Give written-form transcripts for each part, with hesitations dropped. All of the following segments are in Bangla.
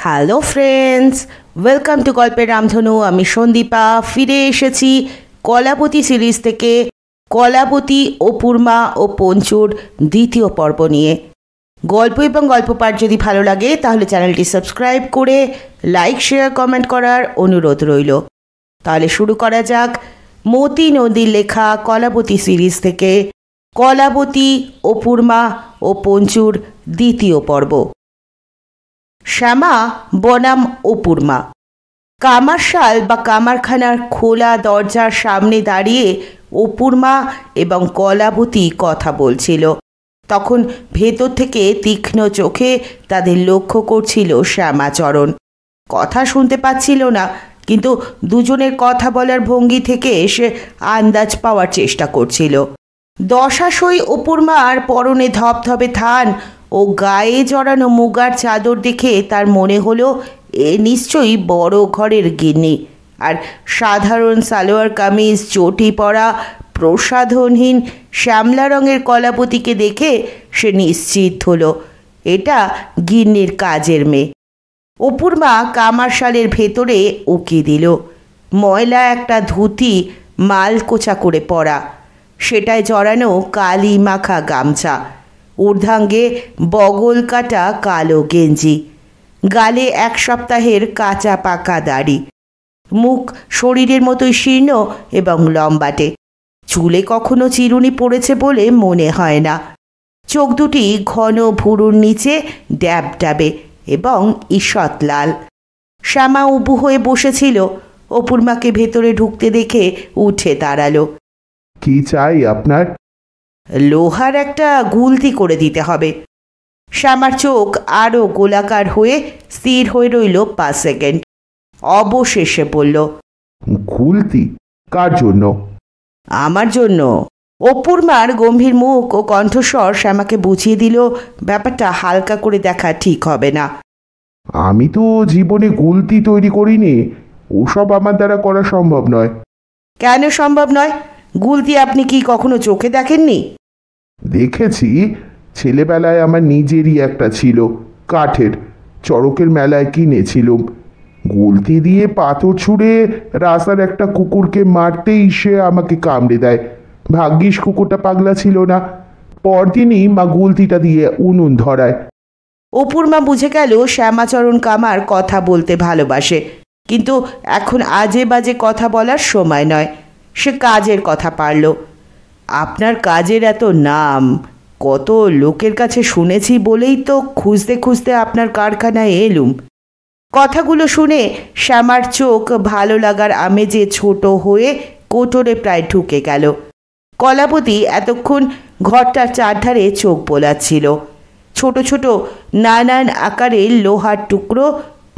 হ্যালো ফ্রেন্ডস, ওয়েলকাম টু গল্পের রামধনু। আমি সন্দীপা ফিরে এসেছি কলাবতী সিরিজ থেকে কলাবতী, অপূর্মা ও পঞ্চুর দ্বিতীয় পর্ব নিয়ে। গল্প এবং গল্প পাঠ যদি ভালো লাগে তাহলে চ্যানেলটি সাবস্ক্রাইব করে লাইক, শেয়ার, কমেন্ট করার অনুরোধ রইল। তাহলে শুরু করা যাক মতি নদীর লেখা কলাবতী সিরিজ থেকে কলাবতী, অপূর্মা ও পঞ্চুর দ্বিতীয় পর্ব। শ্যামা বনাম অপূর্মা কামারশাল বা কামারখানার খোলা দরজার সামনে দাঁড়িয়ে অপূর্মা এবং কলাবতী কথা বলছিল। তখন ভেতর থেকে তীক্ষ্ণ চোখে তাদের লক্ষ্য করছিল শ্যামাচরণ। কথা শুনতে পাচ্ছিল না, কিন্তু দুজনের কথা বলার ভঙ্গি থেকে সে আন্দাজ পাওয়ার চেষ্টা করছিল। দশাশই অপূর্মার পরনে ধপধপে থান ও গায়ে জড়ানো মুগার চাদর দেখে তার মনে হলো এ নিশ্চয়ই বড় ঘরের গিন্নি। আর সাধারণ সালোয়ার কামিজ, চটি পরা, প্রসাধনহীন শ্যামলা রঙের কলাবতীকে দেখে সে নিশ্চিত হলো এটা গিন্নির কাজের মেয়ে। অপূর্মা কামারশালের ভেতরে উকি দিল। ময়লা একটা ধুতি মালকোচা করে পরা, সেটায় জড়ানো কালি মাখা গামছা, ঊর্ধ্বাঙ্গে বগল কাটা কালো গেঞ্জি, গালে এক সপ্তাহের কাঁচা পাকা দাড়ি, মুখ শরীরের মতোই শীর্ণ এবং লম্বাটে। চুলে কখনো চিরুনি পড়েছে বলে মনে হয় না। চোখ দুটি ঘন ভুরুর নিচে ড্যাবড্যাবে এবং ঈষৎ লাল। শ্যামা উবু হয়ে বসেছিল। অপূর্মাকে ভেতরে ঢুকতে দেখে উঠে দাঁড়ালো। কি চাই আপনার? লোহার একটা গুলতি করে দিতে হবে। শ্যামার চোখ আরও গোলাকার হয়ে স্থির হয়ে রইল 5 সেকেন্ড। অবশেষে বলল, গুলতি? কার জন্য? আমার জন্য। অপূর্মার গম্ভীর মুখ ও কণ্ঠস্বর শ্যামাকে বুঝিয়ে দিল ব্যাপারটা হালকা করে দেখা ঠিক হবে না। আমি তো জীবনে গুলতি তৈরি করিনি, ওসব আমার দ্বারা করা সম্ভব নয়। কেন সম্ভব নয়? গুলতি আপনি কি কখনো চোখে দেখেননি? দেখেছি, ছেলেবেলায় আমার নিজেরই একটা ছিল, কাঠের, চড়কের মেলায় কিনেছিলুম। গুলতি দিয়ে পাথর ছুঁড়ে রাস্তার একটা কুকুরকে মারতেই সে আমাকে কামড়ে দেয়। ভাগ্যিস কুকুরটা পাগলা ছিল না। পরদিনই মা গুলতিটা দিয়ে উনুন ধরায়। অপূর্মা বুঝে গেল শ্যামাচরণ কামার কথা বলতে ভালোবাসে, কিন্তু এখন আজে বাজে কথা বলার সময় নয়। সে কাজের কথা পারল। আপনার কাজের এত নাম, কত লোকের কাছে শুনেছি বলেই তো খুঁজতে খুঁজতে আপনার কারখানায় এলুম। কথাগুলো শুনে শ্যামার চোখ ভালো লাগার আমেজে ছোট হয়ে কোটরে প্রায় ঢুকে গেল। কলাবতী এতক্ষণ ঘরটার চারধারে চোখ বোলাচ্ছিল। ছোট ছোট নানান আকারের লোহার টুকরো,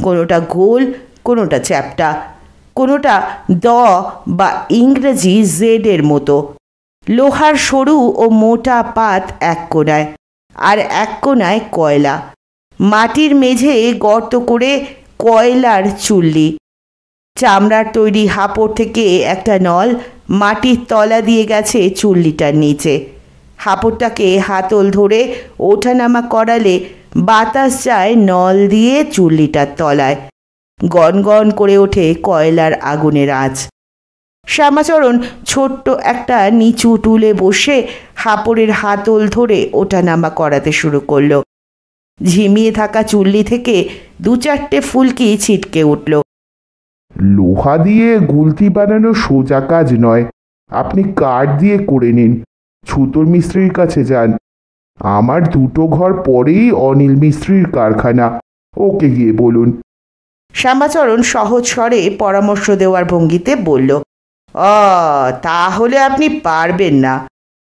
কোনোটা গোল, কোনোটা চ্যাপ্টা, কোনোটা দ বা ইংরেজি জেডের মতো। লোহার সরু ও মোটা পাত এক কোণায়, আর এক কোণায় কয়লা। মাটির মেঝে গর্ত করে কয়লার চুল্লি। চামড়ার তৈরি হাঁপড় থেকে একটা নল মাটির তলা দিয়ে গেছে চুল্লিটার নিচে। হাঁপড়টাকে হাতল ধরে ওঠানামা করালে বাতাস যায় নল দিয়ে চুল্লিটার তলায়। গনগন করে ওঠে কয়লার আগুনের আঁচ। শ্যামাচরণ ছোট্ট একটা নিচু টুলে বসে হাঁপড়ের হাতল ধরে ওঠানামা করাতে শুরু করল। ঝিমিয়ে থাকা চুল্লি থেকে 2-4টে ফুলকি ছিটকে উঠল। লোহা দিয়ে গুলতি বানানো সোজা কাজ নয়, আপনি কাঠ দিয়ে করে নিন। ছুতোর মিস্ত্রির কাছে যান। আমার 2টো ঘর পরেই অনিল মিস্ত্রির কারখানা, ওকে গিয়ে বলুন। শ্যামাচরণ সহজ স্বরে পরামর্শ দেওয়ার ভঙ্গিতে বলল, তাহলে আপনি পারবেন না।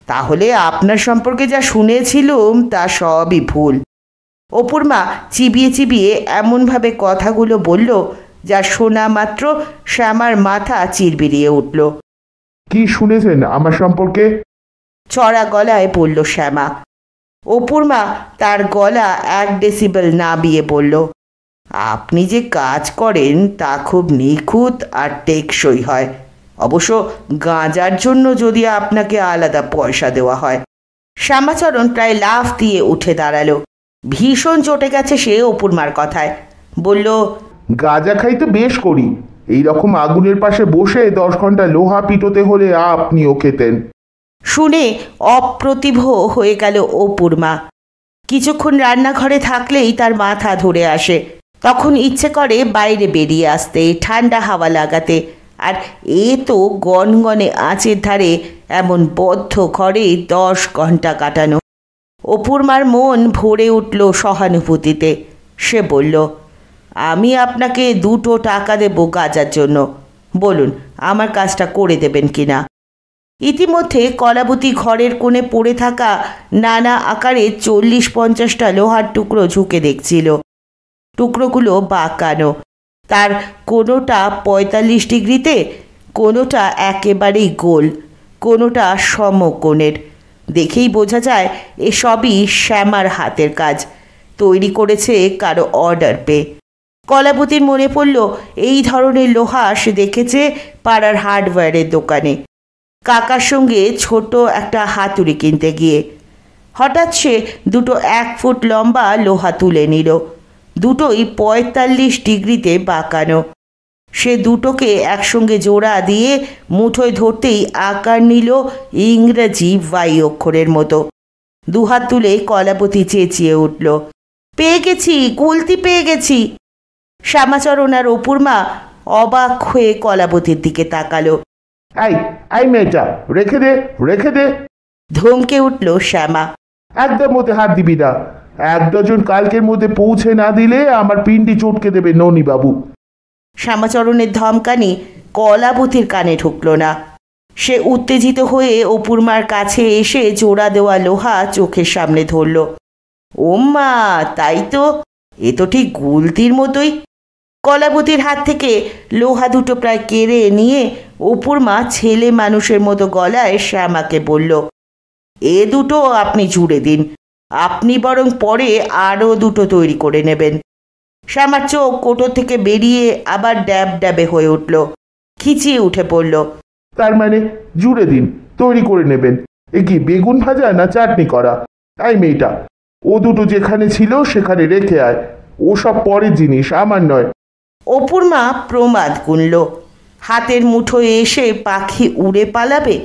তাহলে আপনার সম্পর্কে যা শুনেছিলুম তা সবই ভুল। অপূর্মা চিবিয়ে চিবিয়ে এমনভাবে কথাগুলো বলল যা শোনা মাত্র শ্যামার মাথা চিরবিরিয়ে উঠল। কি শুনেছেন আমার সম্পর্কে? চড়া গলায় বলল শ্যামা। অপূর্মা তার গলা 1 ডেসিবেল নামিয়ে বলল, আপনি যে কাজ করেন তা খুব নিখুঁত আর টেকসই হয়। অবশ্য গাঁজার জন্য যদি আপনাকে আলাদা পয়সা দেওয়া হয়। শ্যামাচরণ প্রায় লাফ দিয়ে উঠে দাঁড়ালো। ভীষণ চটে গেছে সে অপূর্মার কথায়। বলল, গাঁজা খাই তো বেশ করি, এই রকম আগুনের পাশে বসে 10 ঘন্টা লোহা পিটোতে হলে আপনিও খেতেন। শুনে অপ্রতিভ হয়ে গেল অপুর মা। কিছুক্ষণ রান্নাঘরে থাকলেই তার মাথা ধরে আসে। তখন ইচ্ছে করে বাইরে বেরিয়ে আসতে, ঠান্ডা হাওয়া লাগাতে। আর এ তো গনগনে আঁচের ধারে এমন বদ্ধ ঘরে 10 ঘন্টা কাটানো। অপুর মার মন ভরে উঠল সহানুভূতিতে। সে বলল, আমি আপনাকে 2 টাকা দেব গাঁজার জন্য, বলুন আমার কাজটা করে দেবেন কিনা। ইতিমধ্যে কলাবতী ঘরের কোণে পড়ে থাকা নানা আকারে 40-50টা লোহার টুকরো ঝুঁকে দেখছিল। টুকরোগুলো বাঁকানো, তার কোনোটা 45 ডিগ্রিতে, কোনোটা একেবারেই গোল, কোনোটা সমকোণের। দেখেই বোঝা যায় এসবই শ্যামার হাতের কাজ, তৈরি করেছে কারো অর্ডার পেয়ে। কলাবতীর মনে পড়ল এই ধরনের লোহা সে দেখেছে পাড়ার হার্ডওয়্যারের দোকানে, কাকার সঙ্গে ছোট একটা হাতুড়ি কিনতে গিয়ে। হঠাৎ সে 2 1 ফুট লম্বা লোহা তুলে নিল, দুটোই 45 ডিগ্রিতে বাঁকানো। সে দুটোকে একসঙ্গে জোড়া দিয়ে মুঠোয় ধরতেই আকার নিল ইংরেজি Y অক্ষরের মতো। 2 হাত তুলে কলাবতী চেঁচিয়ে উঠল, পেয়ে গেছি, গুলতি পেয়ে গেছি। শ্যামাচরণ আর অপুর মা অবাক হয়ে কলাবতীর দিকে তাকালো। আই আই মেয়েটা, রেখে দে, রেখে দে, ধমকে উঠল শ্যামা। একদম মধ্যে হাত দিবি না, 1 ডজন কালকের মধ্যে পৌঁছে না দিলে আমার পিন্ডি চটকে দেবে ননি বাবু। শ্যামাচরণের ধমকানি কলাবতীর কানে ঢুকল না। সে উত্তেজিত হয়ে অপুর মার কাছে এসে জোড়া দেওয়া লোহা চোখের সামনে ধরল। ও মা, তাই তো, এ তো ঠিক গুলতির মতোই। কলাবতীর হাত থেকে লোহা দুটো প্রায় কেড়ে নিয়ে অপুর মা ছেলে মানুষের মতো গলায় শ্যামাকে বলল, এ দুটো আপনি জুড়ে দিন, আপনি বরং পরে আরও 2টো তৈরি করে নেবেন। শ্যামার চোখ কোটর থেকে বেরিয়ে আবার ড্যাব ড্যাবে হয়ে উঠল, খিচিয়ে উঠে পড়ল। তার মানে জুড়ে দিন, তৈরি করে নেবেন? এ কি বেগুন ভাজা না চাটনি করা? এই মেয়েটা, ও দুটো যেখানে ছিল সেখানে রেখে আয়, ও সব পরের জিনিস, আমার নয়। অপুর মা প্রমাদ গুনল, হাতের মুঠোয় এসে পাখি উড়ে পালাবে।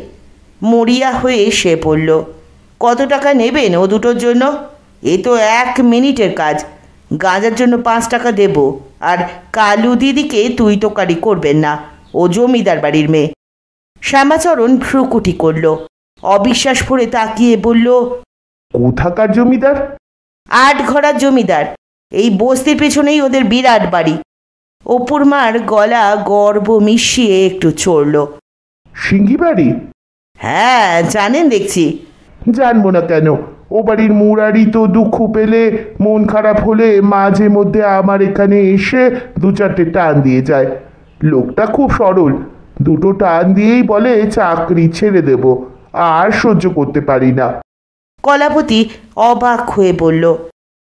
মরিয়া হয়ে সে বলল, কত টাকা নেবেন ও দুটোর জন্য? এ তো 1 মিনিটের কাজ, গাঁজার জন্য 5 টাকা দেব। আর কালু দিদিকে তুই তোকারি করবেন না, ও জমিদার বাড়ির মেয়ে। শ্যামাচরণ ভ্রুকুটি করল, অবিশ্বাস ভরে তাকিয়ে বলল, কোথাকার জমিদার? 8 ঘোড়ার জমিদার, এই বস্তির পেছনেই ওদের বিরাট বাড়ি। অপুর মার গলা গর্ব মিশিয়ে একটু চড়ল। সিঙ্গি বাড়ি? হ্যাঁ, জানেন দেখছি। জানবো না কেন, ও বাড়ির মুরারি তো দুঃখ পেলে, মন খারাপ হলে মাঝে মধ্যে আমার এখানে এসে 2-4টে টান দিয়ে যায়। লোকটা খুব সরল, 2টো টান দিয়েই বলে চাকরি ছেড়ে দেব, আর সহ্য করতে পারি না। কলাবতী অবাক হয়ে বলল,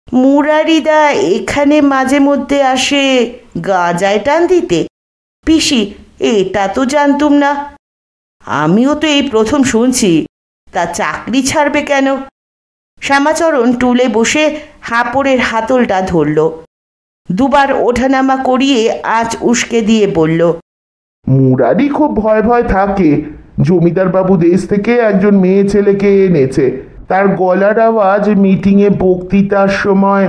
মুরারিদা এখানে মাঝে মধ্যে আসে গাঁজায় টান দিতে? পিসি, এটা তো জানতুম না। আমিও তো এই প্রথম শুনছি। তা চাকরি ছাড়বে কেন? শ্যামাচরণ টুলে বসে হাঁপড়ের হাতলটা ধরল, 2বার ওঠানামা করিয়ে আঁচ উস্কে দিয়ে বলল, মুরারি খুব ভয় ভয় থাকে। জমিদার বাবু দেশ থেকে একজন মেয়ে ছেলেকে এনেছে। তার গলার আওয়াজ মিটিংয়ে বক্তৃতার সময়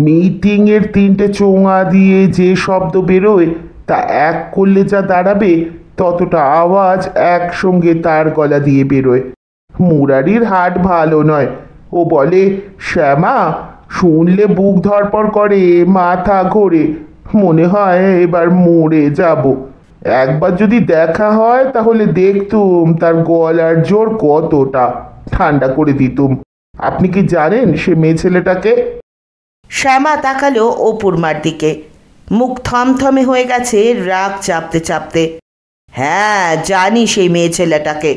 মিটিংয়ের 3টে চোঙা দিয়ে যে শব্দ বেরোয় তা এক করলে যা দাঁড়াবে ততটা আওয়াজ একসঙ্গে তার গলা দিয়ে বেরোয়। মুরারির হাট ভালো নয়। ও বলে, শ্যামা, শুনলে বুক ধড়পড় করে, মাথা ঘোরে, মনে হয় এবার মরে যাব। একবার যদি দেখা হয় তাহলে দেখতুম তার গলার জোর কতটা, ঠান্ডা করে দিতুম। আপনি কি জানেন সে মেয়ে ছেলেটাকে? শ্যামা তাকালো অপুর মার দিকে, মুখ থমথমে হয়ে গেছে রাগ চাপতে চাপতে। হ্যাঁ, জানি সেই মেয়ে ছেলেটাকে।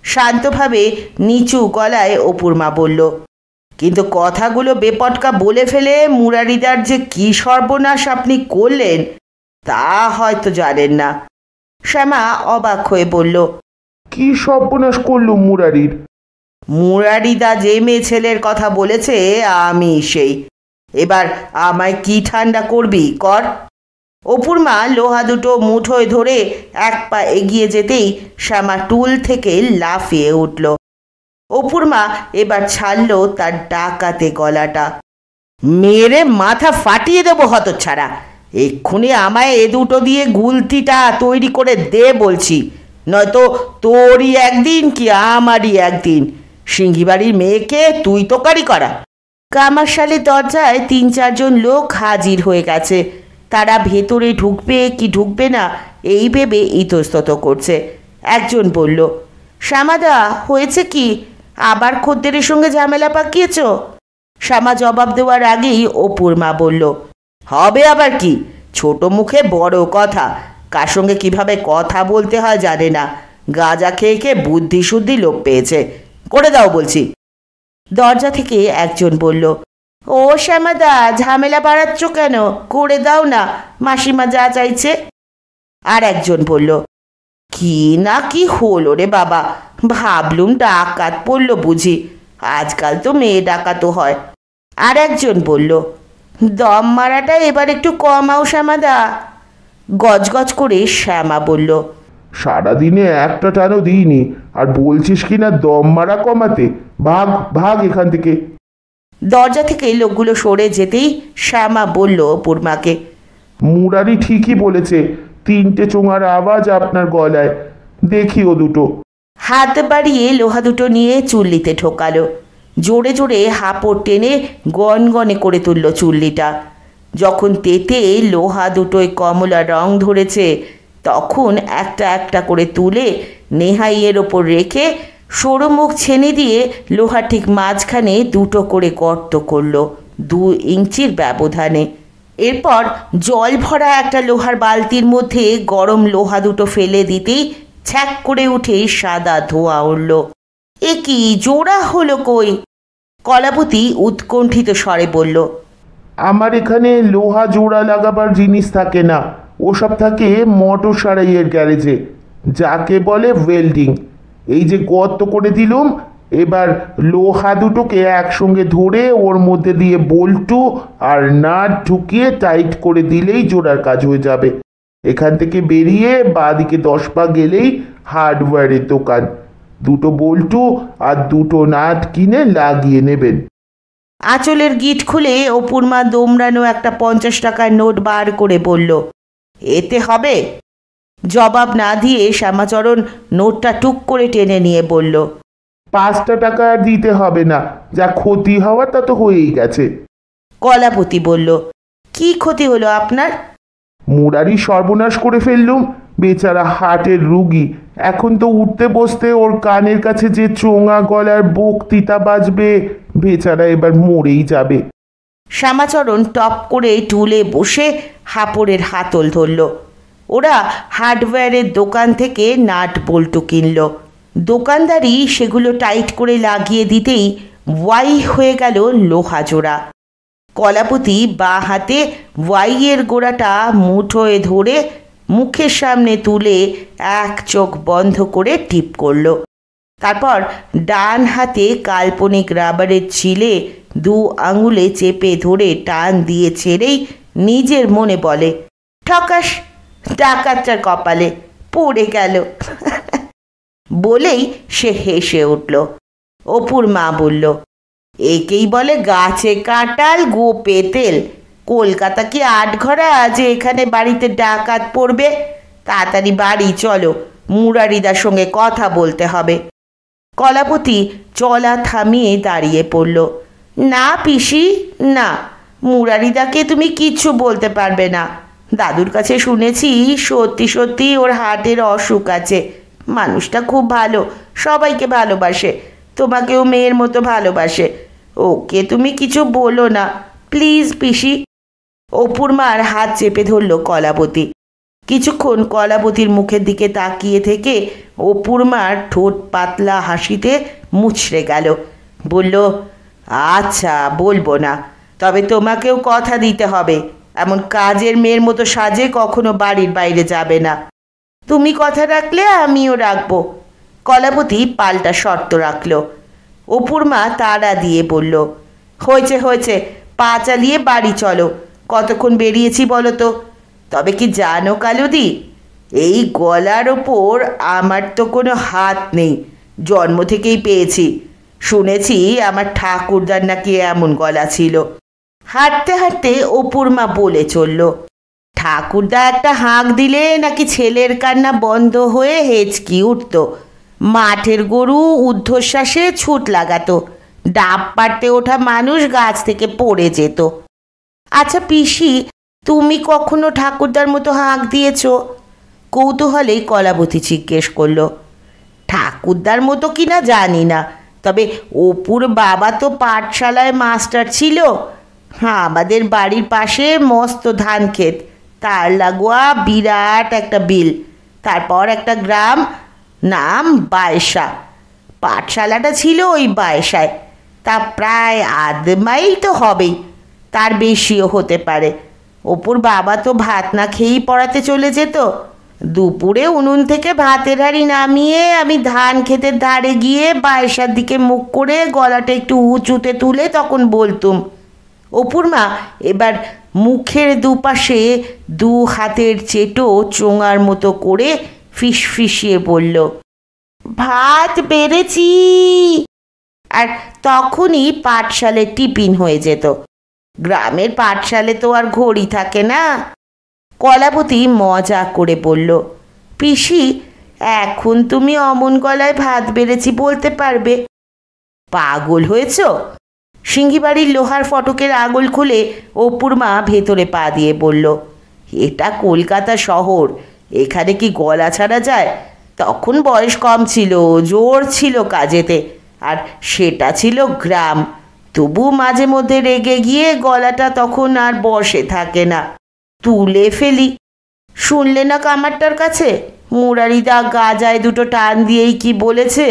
শান্তভাবে নিচু গলায় অপুর মা বলল, কিন্তু কথাগুলো বেপটকা বলে ফেলে মুরারিদার যে কি সর্বনাশ আপনি করলেন তা হয়তো জানেন না। শ্যামা অবাক হয়ে বলল, কি সর্বনাশ করলো মুরারির? মুরারিদা যে মেয়ে ছেলের কথা বলেছে আমি সেই। এবার আমায় কি ঠান্ডা করবি কর। অপুর মা লোহা দুটো মুঠোয় ধরে এক পা এগিয়ে যেতেই শ্যামা টুল থেকে লাফিয়ে উঠল। অপুর মা এবার ছাড়ল তার ডাকাতে গলাটা। মেরে মাথা ফাটিয়ে দেবো হতচ্ছাড়া, এক্ষুনি আমায় এ দুটো দিয়ে গুলতিটা তৈরি করে দে বলছি, নয়তো তোরই একদিন কি আমারই একদিন। সিংহি বাড়ির মেয়েকে তুই তোকারি করা। কামারশালের দরজায় ৩-৪ জন লোক হাজির হয়ে গেছে। তারা ভেতরে ঢুকবে কি ঢুকবে না এই ভেবে ইতস্তত করছে। একজন বলল, শ্যামাদা হয়েছে কি, আবার খদ্দেরের সঙ্গে ঝামেলা পাকিয়েছ? শ্যামা জবাব দেওয়ার আগেই অপুর মা বলল, হবে আবার কি, ছোট মুখে বড় কথা, কার সঙ্গে কিভাবে কথা বলতে হয় জানে না, গাঁজা খেয়ে খেয়ে বুদ্ধি শুদ্ধি লোপ পেয়েছে, করে দাও বলছি। দরজা থেকে একজন বলল, ও শ্যামাদা ঝামেলা বাড়াচ্ছ কেন, করে দাও না, মাসিমা যা চাইছে। আর একজন বলল, কি না কি হলো রে বাবা, ভাবলুম ডাকাত পড়লো বুঝি, আজকাল তো মেয়ে ডাকাতও হয়। আর একজন বলল, দম মারাটা এবার একটু কমাও শ্যামাদা। গজগজ করে শ্যামা বলল, সারাদিনে একটা টানও দিইনি, আর বলছিস কি না দম মারা কমাতে? ভাগ ভাগ এখান থেকে। দরজা থেকে লোকগুলো সরে যেতেই শ্যামা বলল অপুর মাকে, মুরারি ঠিকই বলেছে, 3টে চোঙার আওয়াজ আপনার গলায়, দেখি ও দুটো। হাত বাড়িয়ে লোহা দুটো নিয়ে চুল্লিতে ঠোকালো। জোরে জোরে হাঁপড় টেনে গনগনে করে তুলল চুল্লিটা। যখন তেতে লোহা দুটোয় কমলা রং ধরেছে তখন একটা একটা করে তুলে নেহাইয়ের ওপর রেখে সরু মুখ ছেনে দিয়ে লোহার ঠিক মাঝখানে দুটো করে গর্ত করল 2 ইঞ্চির ব্যবধানে। এরপর জল ভরা একটা লোহার বালতির মধ্যে গরম লোহা দুটো ফেলে দিতেই ছ্যাক করে উঠে সাদা ধোঁয়া উঠল। এ কি জোড়া হলো কই? কলাবতী উৎকণ্ঠিত স্বরে বলল, আমার এখানে লোহা জোড়া লাগাবার জিনিস থাকে না, ওসব থাকে মোটর সারাইয়ের গ্যারেজে, যাকে বলে ওয়েল্ডিং। এই যে গর্ত করে দিলুম, এবার লোহা দুটোকে একসঙ্গে ধরে ওর মধ্যে দিয়ে বল্টু আর নাট ঢুকিয়ে টাইট করে দিলেই জোড়ার কাজ হয়ে যাবে। এখান থেকে বেরিয়ে বাঁদিকে 10 পা গেলেই হার্ডওয়্যারের দোকান, 2টো বল্টু আর 2টো নাট কিনে লাগিয়ে নেবেন। আঁচলের গিট খুলে অপুর মা দোমড়ানো একটা 50 টাকার নোট বার করে বলল, এতে হবে? জবাব না দিয়ে শ্যামাচরণ নোটটা টুক করে টেনে নিয়ে বলল, 5টা টাকা আর দিতে হবে না, যা ক্ষতি হওয়ার তা তো হয়েই গেছে। কলাপতি বলল, কি ক্ষতি হলো আপনার? মুরারি সর্বনাশ করে ফেললুম, বেচারা হার্টের রুগী, এখন তো উঠতে বসতে ওর কানের কাছে যে চোঙা গলার বক্তৃতা বাজবে, বেচারা এবার মরেই যাবে। শ্যামাচরণ টপ করে টুলে বসে হাঁপড়ের হাতল ধরল। ওরা হার্ডওয়্যারের দোকান থেকে নাট বল্টু কিনল। দোকানদারি সেগুলো টাইট করে লাগিয়ে দিতেই ওয়াই হয়ে গেল লোহা জোড়া। কলাপতি বাঁ হাতে ওয়াইয়ের গোড়াটা মুঠোয় ধরে মুখের সামনে তুলে এক চোখ বন্ধ করে টিপ করল। তারপর ডান হাতে কাল্পনিক রাবারের ছিলে 2 আঙুলে চেপে ধরে টান দিয়ে ছেড়েই নিজের মনে বলে, ঠকাস, ডাকাতটার কপালে পড়ে গেল। বলেই সে হেসে উঠল। অপুর মা বলল, একেই বলে গাছে কাঁঠাল গোপে তেল। কলকাতা কি 8 ঘরা যে এখানে বাড়িতে ডাকাত পড়বে? তাড়াতাড়ি বাড়ি চলো, মুরারিদার সঙ্গে কথা বলতে হবে। কলাপতি চলা থামিয়ে দাঁড়িয়ে পড়ল। না পিসি, না, মুরারিদাকে তুমি কিচ্ছু বলতে পারবে না। দাদুর কাছে শুনেছি সত্যি সত্যি ওর হার্টের অসুখ আছে। মানুষটা খুব ভালো, সবাইকে ভালোবাসে, তোমাকেও মেয়ের মতো ভালোবাসে। ওকে তুমি কিছু বলো না প্লিজ পিসি। অপুর মার হাত চেপে ধরল কলাবতী। কিছুক্ষণ কলাবতীর মুখের দিকে তাকিয়ে থেকে অপুর মার ঠোঁট পাতলা হাসিতে মুচড়ে গেল। বলল, আচ্ছা বলবো না, তবে তোমাকেও কথা দিতে হবে, এমন কাজের মেয়ের মতো সাজে কখনো বাড়ির বাইরে যাবে না। তুমি কথা রাখলে আমিও রাখবো। কলাবতী পাল্টা শর্ত রাখল। অপুর মা তাড়া দিয়ে বলল, হয়েছে হয়েছে, পা চালিয়ে বাড়ি চলো। কতক্ষণ বেরিয়েছি বলো তো? তবে কি জানো কালুদি, এই গলার ওপর আমার তো কোনো হাত নেই, জন্ম থেকেই পেয়েছি। শুনেছি আমার ঠাকুরদার নাকি এমন গলা ছিল। হাঁটতে হাঁটতে অপুর মা বলে চলল, ঠাকুরদা একটা হাঁক দিলে নাকি ছেলের কান্না বন্ধ হয়ে হেঁচকি উঠত। মাঠের গরু ঊর্ধ্বশ্বাসে ছুট লাগাতো, ডাব পাড়তে ওঠা মানুষ গাছ থেকে পড়ে যেত। আচ্ছা পিসি, তুমি কখনো ঠাকুরদার মতো হাঁক দিয়েছ? কৌতূহলেই কলাবতী জিজ্ঞেস করলো। ঠাকুরদার মতো কিনা জানি না, তবে অপুর বাবা তো পাঠশালায় মাস্টার ছিল। হ্যাঁ, আমাদের বাড়ির পাশে মস্ত ধান ক্ষেত, তার লাগোয়া বিরাট একটা বিল, তারপর একটা গ্রাম, নাম বায়সা। পাঠশালাটা ছিল ওই বায়সায়, তা প্রায় 1/2 মাইল তো হবেই, তার বেশিও হতে পারে। অপুর বাবা তো ভাত না খেয়েই পড়াতে চলে যেত। দুপুরে উনুন থেকে ভাতের হাঁড়ি নামিয়ে আমি ধান ক্ষেতের ধারে গিয়ে বায়সার দিকে মুখ করে গলাটা একটু উঁচুতে তুলে তখন বলতুম। অপুর মা এবার মুখের দুপাশে 2 হাতের চেটো চোঙার মতো করে ফিসফিসিয়ে বলল, ভাত বেড়েছি। আর তখনই পাঠশালে টিফিন হয়ে যেত। গ্রামের পাঠশালে তো আর ঘড়ি থাকে না। কলাবতী মজা করে বলল, পিসি, এখন তুমি অমন গলায় ভাত বেড়েছি বলতে পারবে? পাগল হয়েছ? সিঙ্গিবাড়ির লোহার ফটকের আগল খুলে অপুর মা ভেতরে পা দিয়ে বলল, এটা কলকাতা শহর, এখানে কি গলা ছাড়া যায়? তখন বয়স কম ছিল, জোর ছিল কাজেতে, আর সেটা ছিল গ্রাম। তবু মাঝে মধ্যে রেগে গিয়ে গলাটা তখন আর বসে থাকে না, তুলে ফেলি। শুনলে না কামারটার কাছে মুরারিদা গাজায় 2 টান দিয়েই কি বলেছে?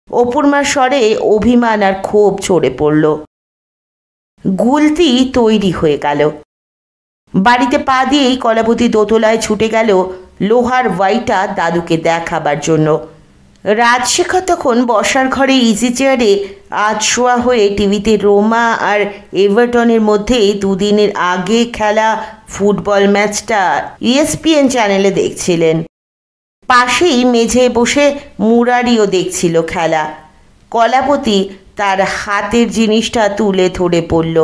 অপুর মার স্বরে অভিমান আর ক্ষোভ ঝরে পড়ল। গুলতি তৈরি হয়ে গেল। বাড়িতে পা দিয়েই কলাবতী দোতলায় ছুটে গেল লোহার ওয়াইটা দাদুকে দেখাবার জন্য। রাজশেখর তখন বসার ঘরে ইজি চেয়ারে আধশোয়া হয়ে টিভিতে রোমা আর এভারটনের মধ্যে 2 দিনের আগে খেলা ফুটবল ম্যাচটা ESPN চ্যানেলে দেখছিলেন। পাশেই মেঝে বসে মুরারিও দেখছিল খেলা। কলাবতী তার হাতের জিনিসটা তুলে ধরে পড়ল,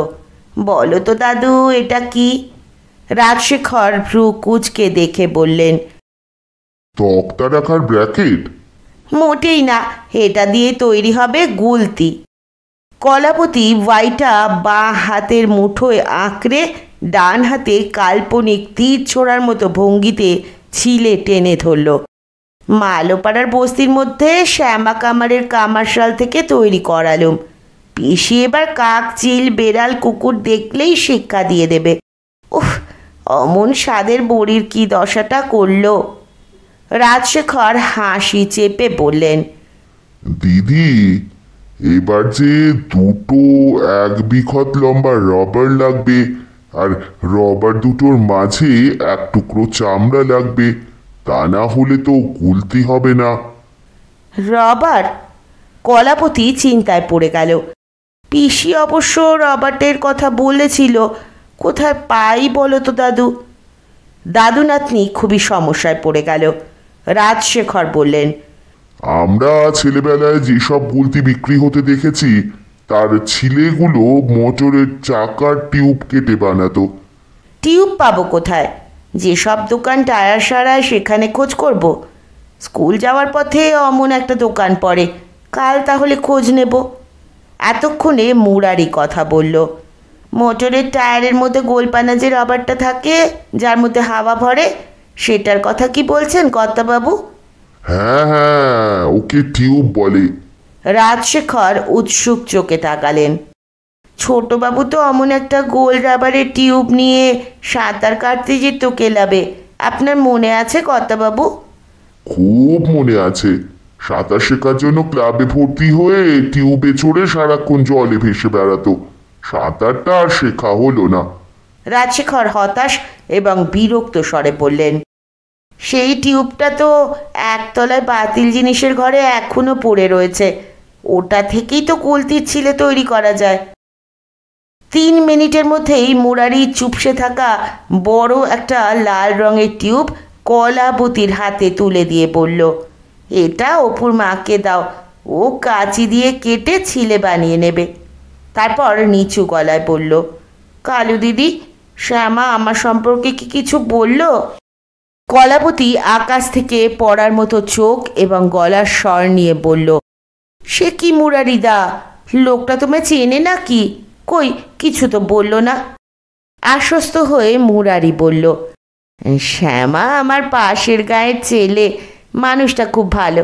বলো তো দাদু, এটা কি? রাজশেখর ভ্রু কুঁচকে দেখে বললেন, তক্তা রাখার ব্র্যাকেট। মোটেই না, এটা দিয়ে তৈরি হবে গুলতি। কলাবতী ওয়াইটা বাঁ হাতের মুঠোয় আঁকড়ে ডান হাতে কাল্পনিক তীর ছোড়ার মতো ভঙ্গিতে ছিলে টেনে ধরল। মালোপাড়ার বস্তির মধ্যে শ্যামা কামারের কামারশাল থেকে তৈরি করালুম। পিসি এবার কাক, চিল, বেড়াল, কুকুর দেখলেই শিক্ষা দিয়ে দেবে। উফ, অমন স্বাদের বড়ির কি দশাটা করল! রাজশেখর হাসি চেপে বললেন, দিদি, এবার যে 2 1 বিঘত লম্বা রবার লাগবে, আর রবার দুটোর মাঝে 1 টুকরো চামড়া লাগবে, তা না হলে তো গুলতি হবে না। রবার? কলাবতী চিন্তায় পড়ে গেল। পিসি অবশ্য রবার্টের কথা বলেছিল, কোথায় পাই বলো তো দাদু? দাদু নাতনি খুবই সমস্যায় পড়ে গেল। রাজশেখর বললেন, আমরা ছেলেবেলায় যেসব গুলতি বিক্রি হতে দেখেছি, তার ছিলেগুলো মোটরের চাকার টিউব কেটে বানাতো। টিউব পাবো কোথায়? যেসব দোকান টায়ার সারায় সেখানে খোঁজ করব। স্কুল যাওয়ার পথে অমন একটা দোকান পড়ে, কাল তাহলে খোঁজ নেব। এতক্ষণে মুরারি কথা বলল, মোটরের টায়ারের মধ্যে গোলপানা যে রবারটা থাকে, যার মধ্যে হাওয়া ভরে, সেটার কথা কি বলছেন কর্তাবাবু? হ্যাঁ হ্যাঁ, ওকে টিউব বলে। রাজশেখর উৎসুক চোখে তাকালেন। ছোটবাবু তো অমন একটা গোল রাবারের টিউব নিয়ে সাঁতার কাটতে যেত ক্লাবে, আপনার মনে আছে কর্তাবাবু? খুব মনে আছে। সাঁতার শেখার জন্য ক্লাবে ভর্তি হয়ে টিউবে চড়ে সারাক্ষণ জলে ভেসে বেড়াতো। সাঁতারটা আর শেখা হলো না। রাজশেখর হতাশ এবং বিরক্ত স্বরে বললেন, সেই টিউবটা তো একতলায় বাতিল জিনিসের ঘরে এখনো পড়ে রয়েছে, ওটা থেকেই তো কুলতির ছিলে তৈরি করা যায়। 3 মিনিটের মধ্যেই মুরারি চুপসে থাকা বড় একটা লাল রঙের টিউব কলাবতীর হাতে তুলে দিয়ে বলল, এটা অপুর মাকে দাও, ও কাঁচি দিয়ে কেটে ছিলে বানিয়ে নেবে। তারপর নিচু গলায় বলল, কালু দিদি, শ্যামা আমার সম্পর্কে কি কিছু বলল? কলাবতী আকাশ থেকে পড়ার মতো চোখ এবং গলার স্বর নিয়ে বলল, সে কি মুরারিদা, লোকটা তোমায় চেনে নাকি? কই কিছু তো বলল না। আশ্বস্ত হয়ে মুরারি বলল, শ্যামা আমার পাশের গায়ের ছেলে, মানুষটা খুব ভালো।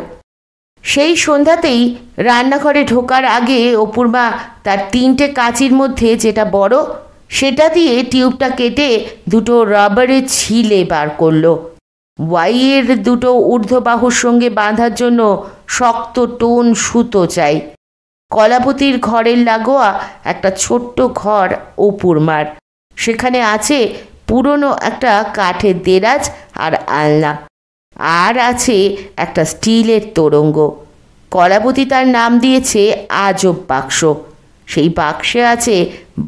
সেই সন্ধ্যাতেই রান্নাঘরে ঢোকার আগে অপুর মা তার 3টে কাঁচির মধ্যে যেটা বড় সেটা দিয়ে টিউবটা কেটে দুটো রাবারের ছিলে বার করলো। ওয়াইয়ের দুটো ঊর্ধ্ববাহুর সঙ্গে বাঁধার জন্য শক্ত টোন সুতো চাই। কলাবতীর ঘরের লাগোয়া একটা ছোট্ট ঘর অপুর মার, সেখানে আছে পুরনো একটা কাঠের দেরাজ আর আলনা, আর আছে একটা স্টিলের তোরঙ্গ। কলাবতী তার নাম দিয়েছে আজব বাক্স। সেই বাক্সে আছে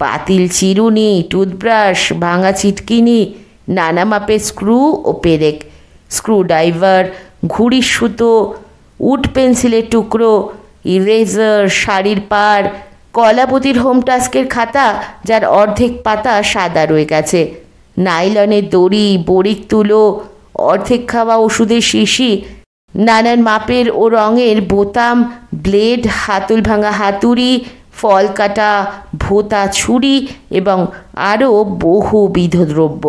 বাতিল চিরুনি, টুথব্রাশ, ভাঙা চিটকিনি, নানা মাপের স্ক্রু ও পেরেক, স্ক্রুড্রাইভার, ঘুড়ির সুতো, উড পেন্সিলের টুকরো, ইরেজার, শাড়ির পাড়, কলাবতীর হোম টাস্কের খাতা যার অর্ধেক পাতা সাদা রয়ে গেছে, নাইলনের দড়ি, বড়ির তুলো, অর্ধেক খাওয়া ওষুধের শিশি, নানান মাপের ও রঙের বোতাম, ব্লেড, হাতল ভাঙা হাতুড়ি, ফল কাটা, ভোতা ছুরি এবং আরও বহুবিধ দ্রব্য।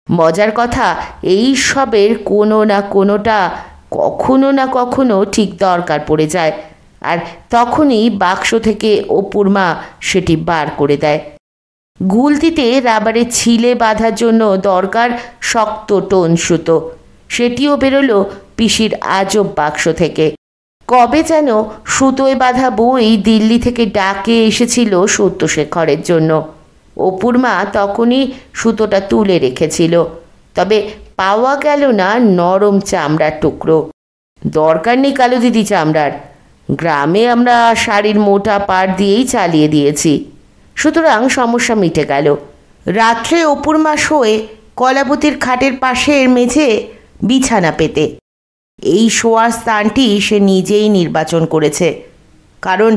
মজার কথা, এই সবের কোনো না কোনোটা কখনো না কখনো ঠিক দরকার পড়ে যায়, আর তখনই বাক্স থেকে অপুর মা সেটি বার করে দেয়। গুলতিতে রাবারের ছিলে বাঁধার জন্য দরকার শক্ত টোন সুতো, সেটিও বেরোলো পিসির আজব বাক্স থেকে। কবে যেন সুতোয় বাঁধা বই দিল্লি থেকে ডাকে এসেছিল সত্যশেখরের জন্য। অপুর মা তখনই সুতোটা তুলে রেখেছিল, তবে পাওয়া গেল না নরম চামড়ার টুকরো। দরকার নেই কালু দিদি চামড়ার, গ্রামে আমরা শাড়ির মোটা পাড় দিয়েই চালিয়ে দিয়েছি, সুতরাং সমস্যা মিটে গেল। রাত্রে অপুর মা শোয়ে কলাবতীর খাটের পাশের মেঝে বিছানা পেতে। এই শোয়ার স্থানটি সে নিজেই নির্বাচন করেছে, কারণ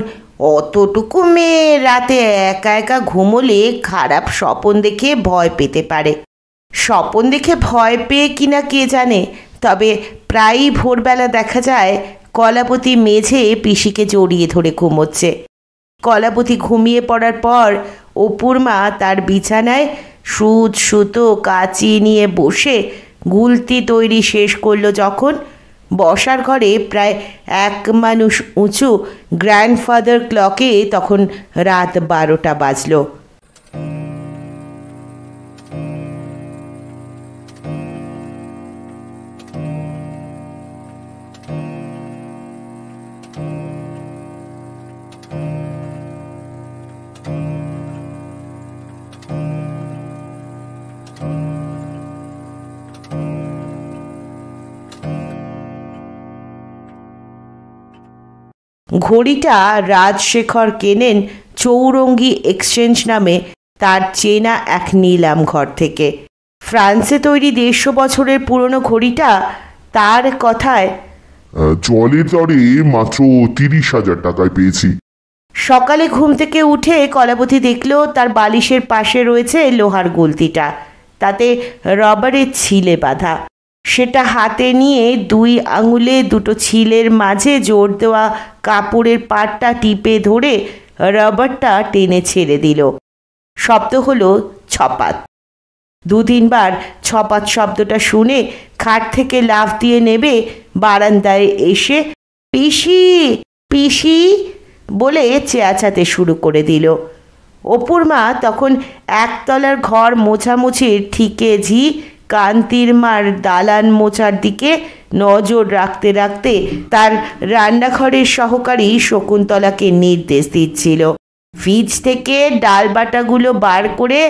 অতটুকু মেয়ে রাতে একা একা ঘুমোলে খারাপ স্বপন দেখে ভয় পেতে পারে। স্বপন দেখে ভয় পেয়ে কিনা কে জানে, তবে প্রায়ই ভোরবেলা দেখা যায় কলাবতী মেঝে পিসিকে জড়িয়ে ধরে ঘুমোচ্ছে। কলাবতী ঘুমিয়ে পড়ার পর অপুর মা তার বিছানায় সুচ, সুতো, কাঁচি নিয়ে বসে গুলতি তৈরি শেষ করলো যখন, বসার ঘরে প্রায় 1 মানুষ উঁচু গ্র্যান্ডফাদার ক্লকে তখন রাত 12টা বাজলো। ঘড়িটা রাজশেখর কেনেন চৌরঙ্গি এক্সচেঞ্জ নামে তার চেনা এক নিলাম ঘর থেকে। ফ্রান্সে তৈরি 150 বছরের পুরনো ঘড়িটা তার কথায় জলের দরে মাত্র 30,000 টাকায় পেয়েছি। সকালে ঘুম থেকে উঠে কলাবতী দেখল তার বালিশের পাশে রয়েছে লোহার গুলতিটা, তাতে রবারের ছিলে বাঁধা। সেটা হাতে নিয়ে 2 আঙুলে দুটো ছিলের মাঝে জোর দেওয়া কাপড়ের পাটটা টিপে ধরে রবারটা টেনে ছেড়ে দিল। শব্দ হলো ছপাত। 2-3 বার ছপাত শব্দটা শুনে খাট থেকে লাফ দিয়ে নেবে বারান্দায় এসে পিসি পিসি বলে চেঁচাতে শুরু করে দিল। অপুর মা তখন একতলার ঘর মোছামুছির ঠিকে ঝি কান্তির মার দালান মোচার দিকে নজর রাখতে রাখতে তার রান্নাঘরের সহকারী শকুন্তলাকে নির্দেশ দিচ্ছিল, ফ্রিজ থেকে ডাল বাটাগুলো বার করে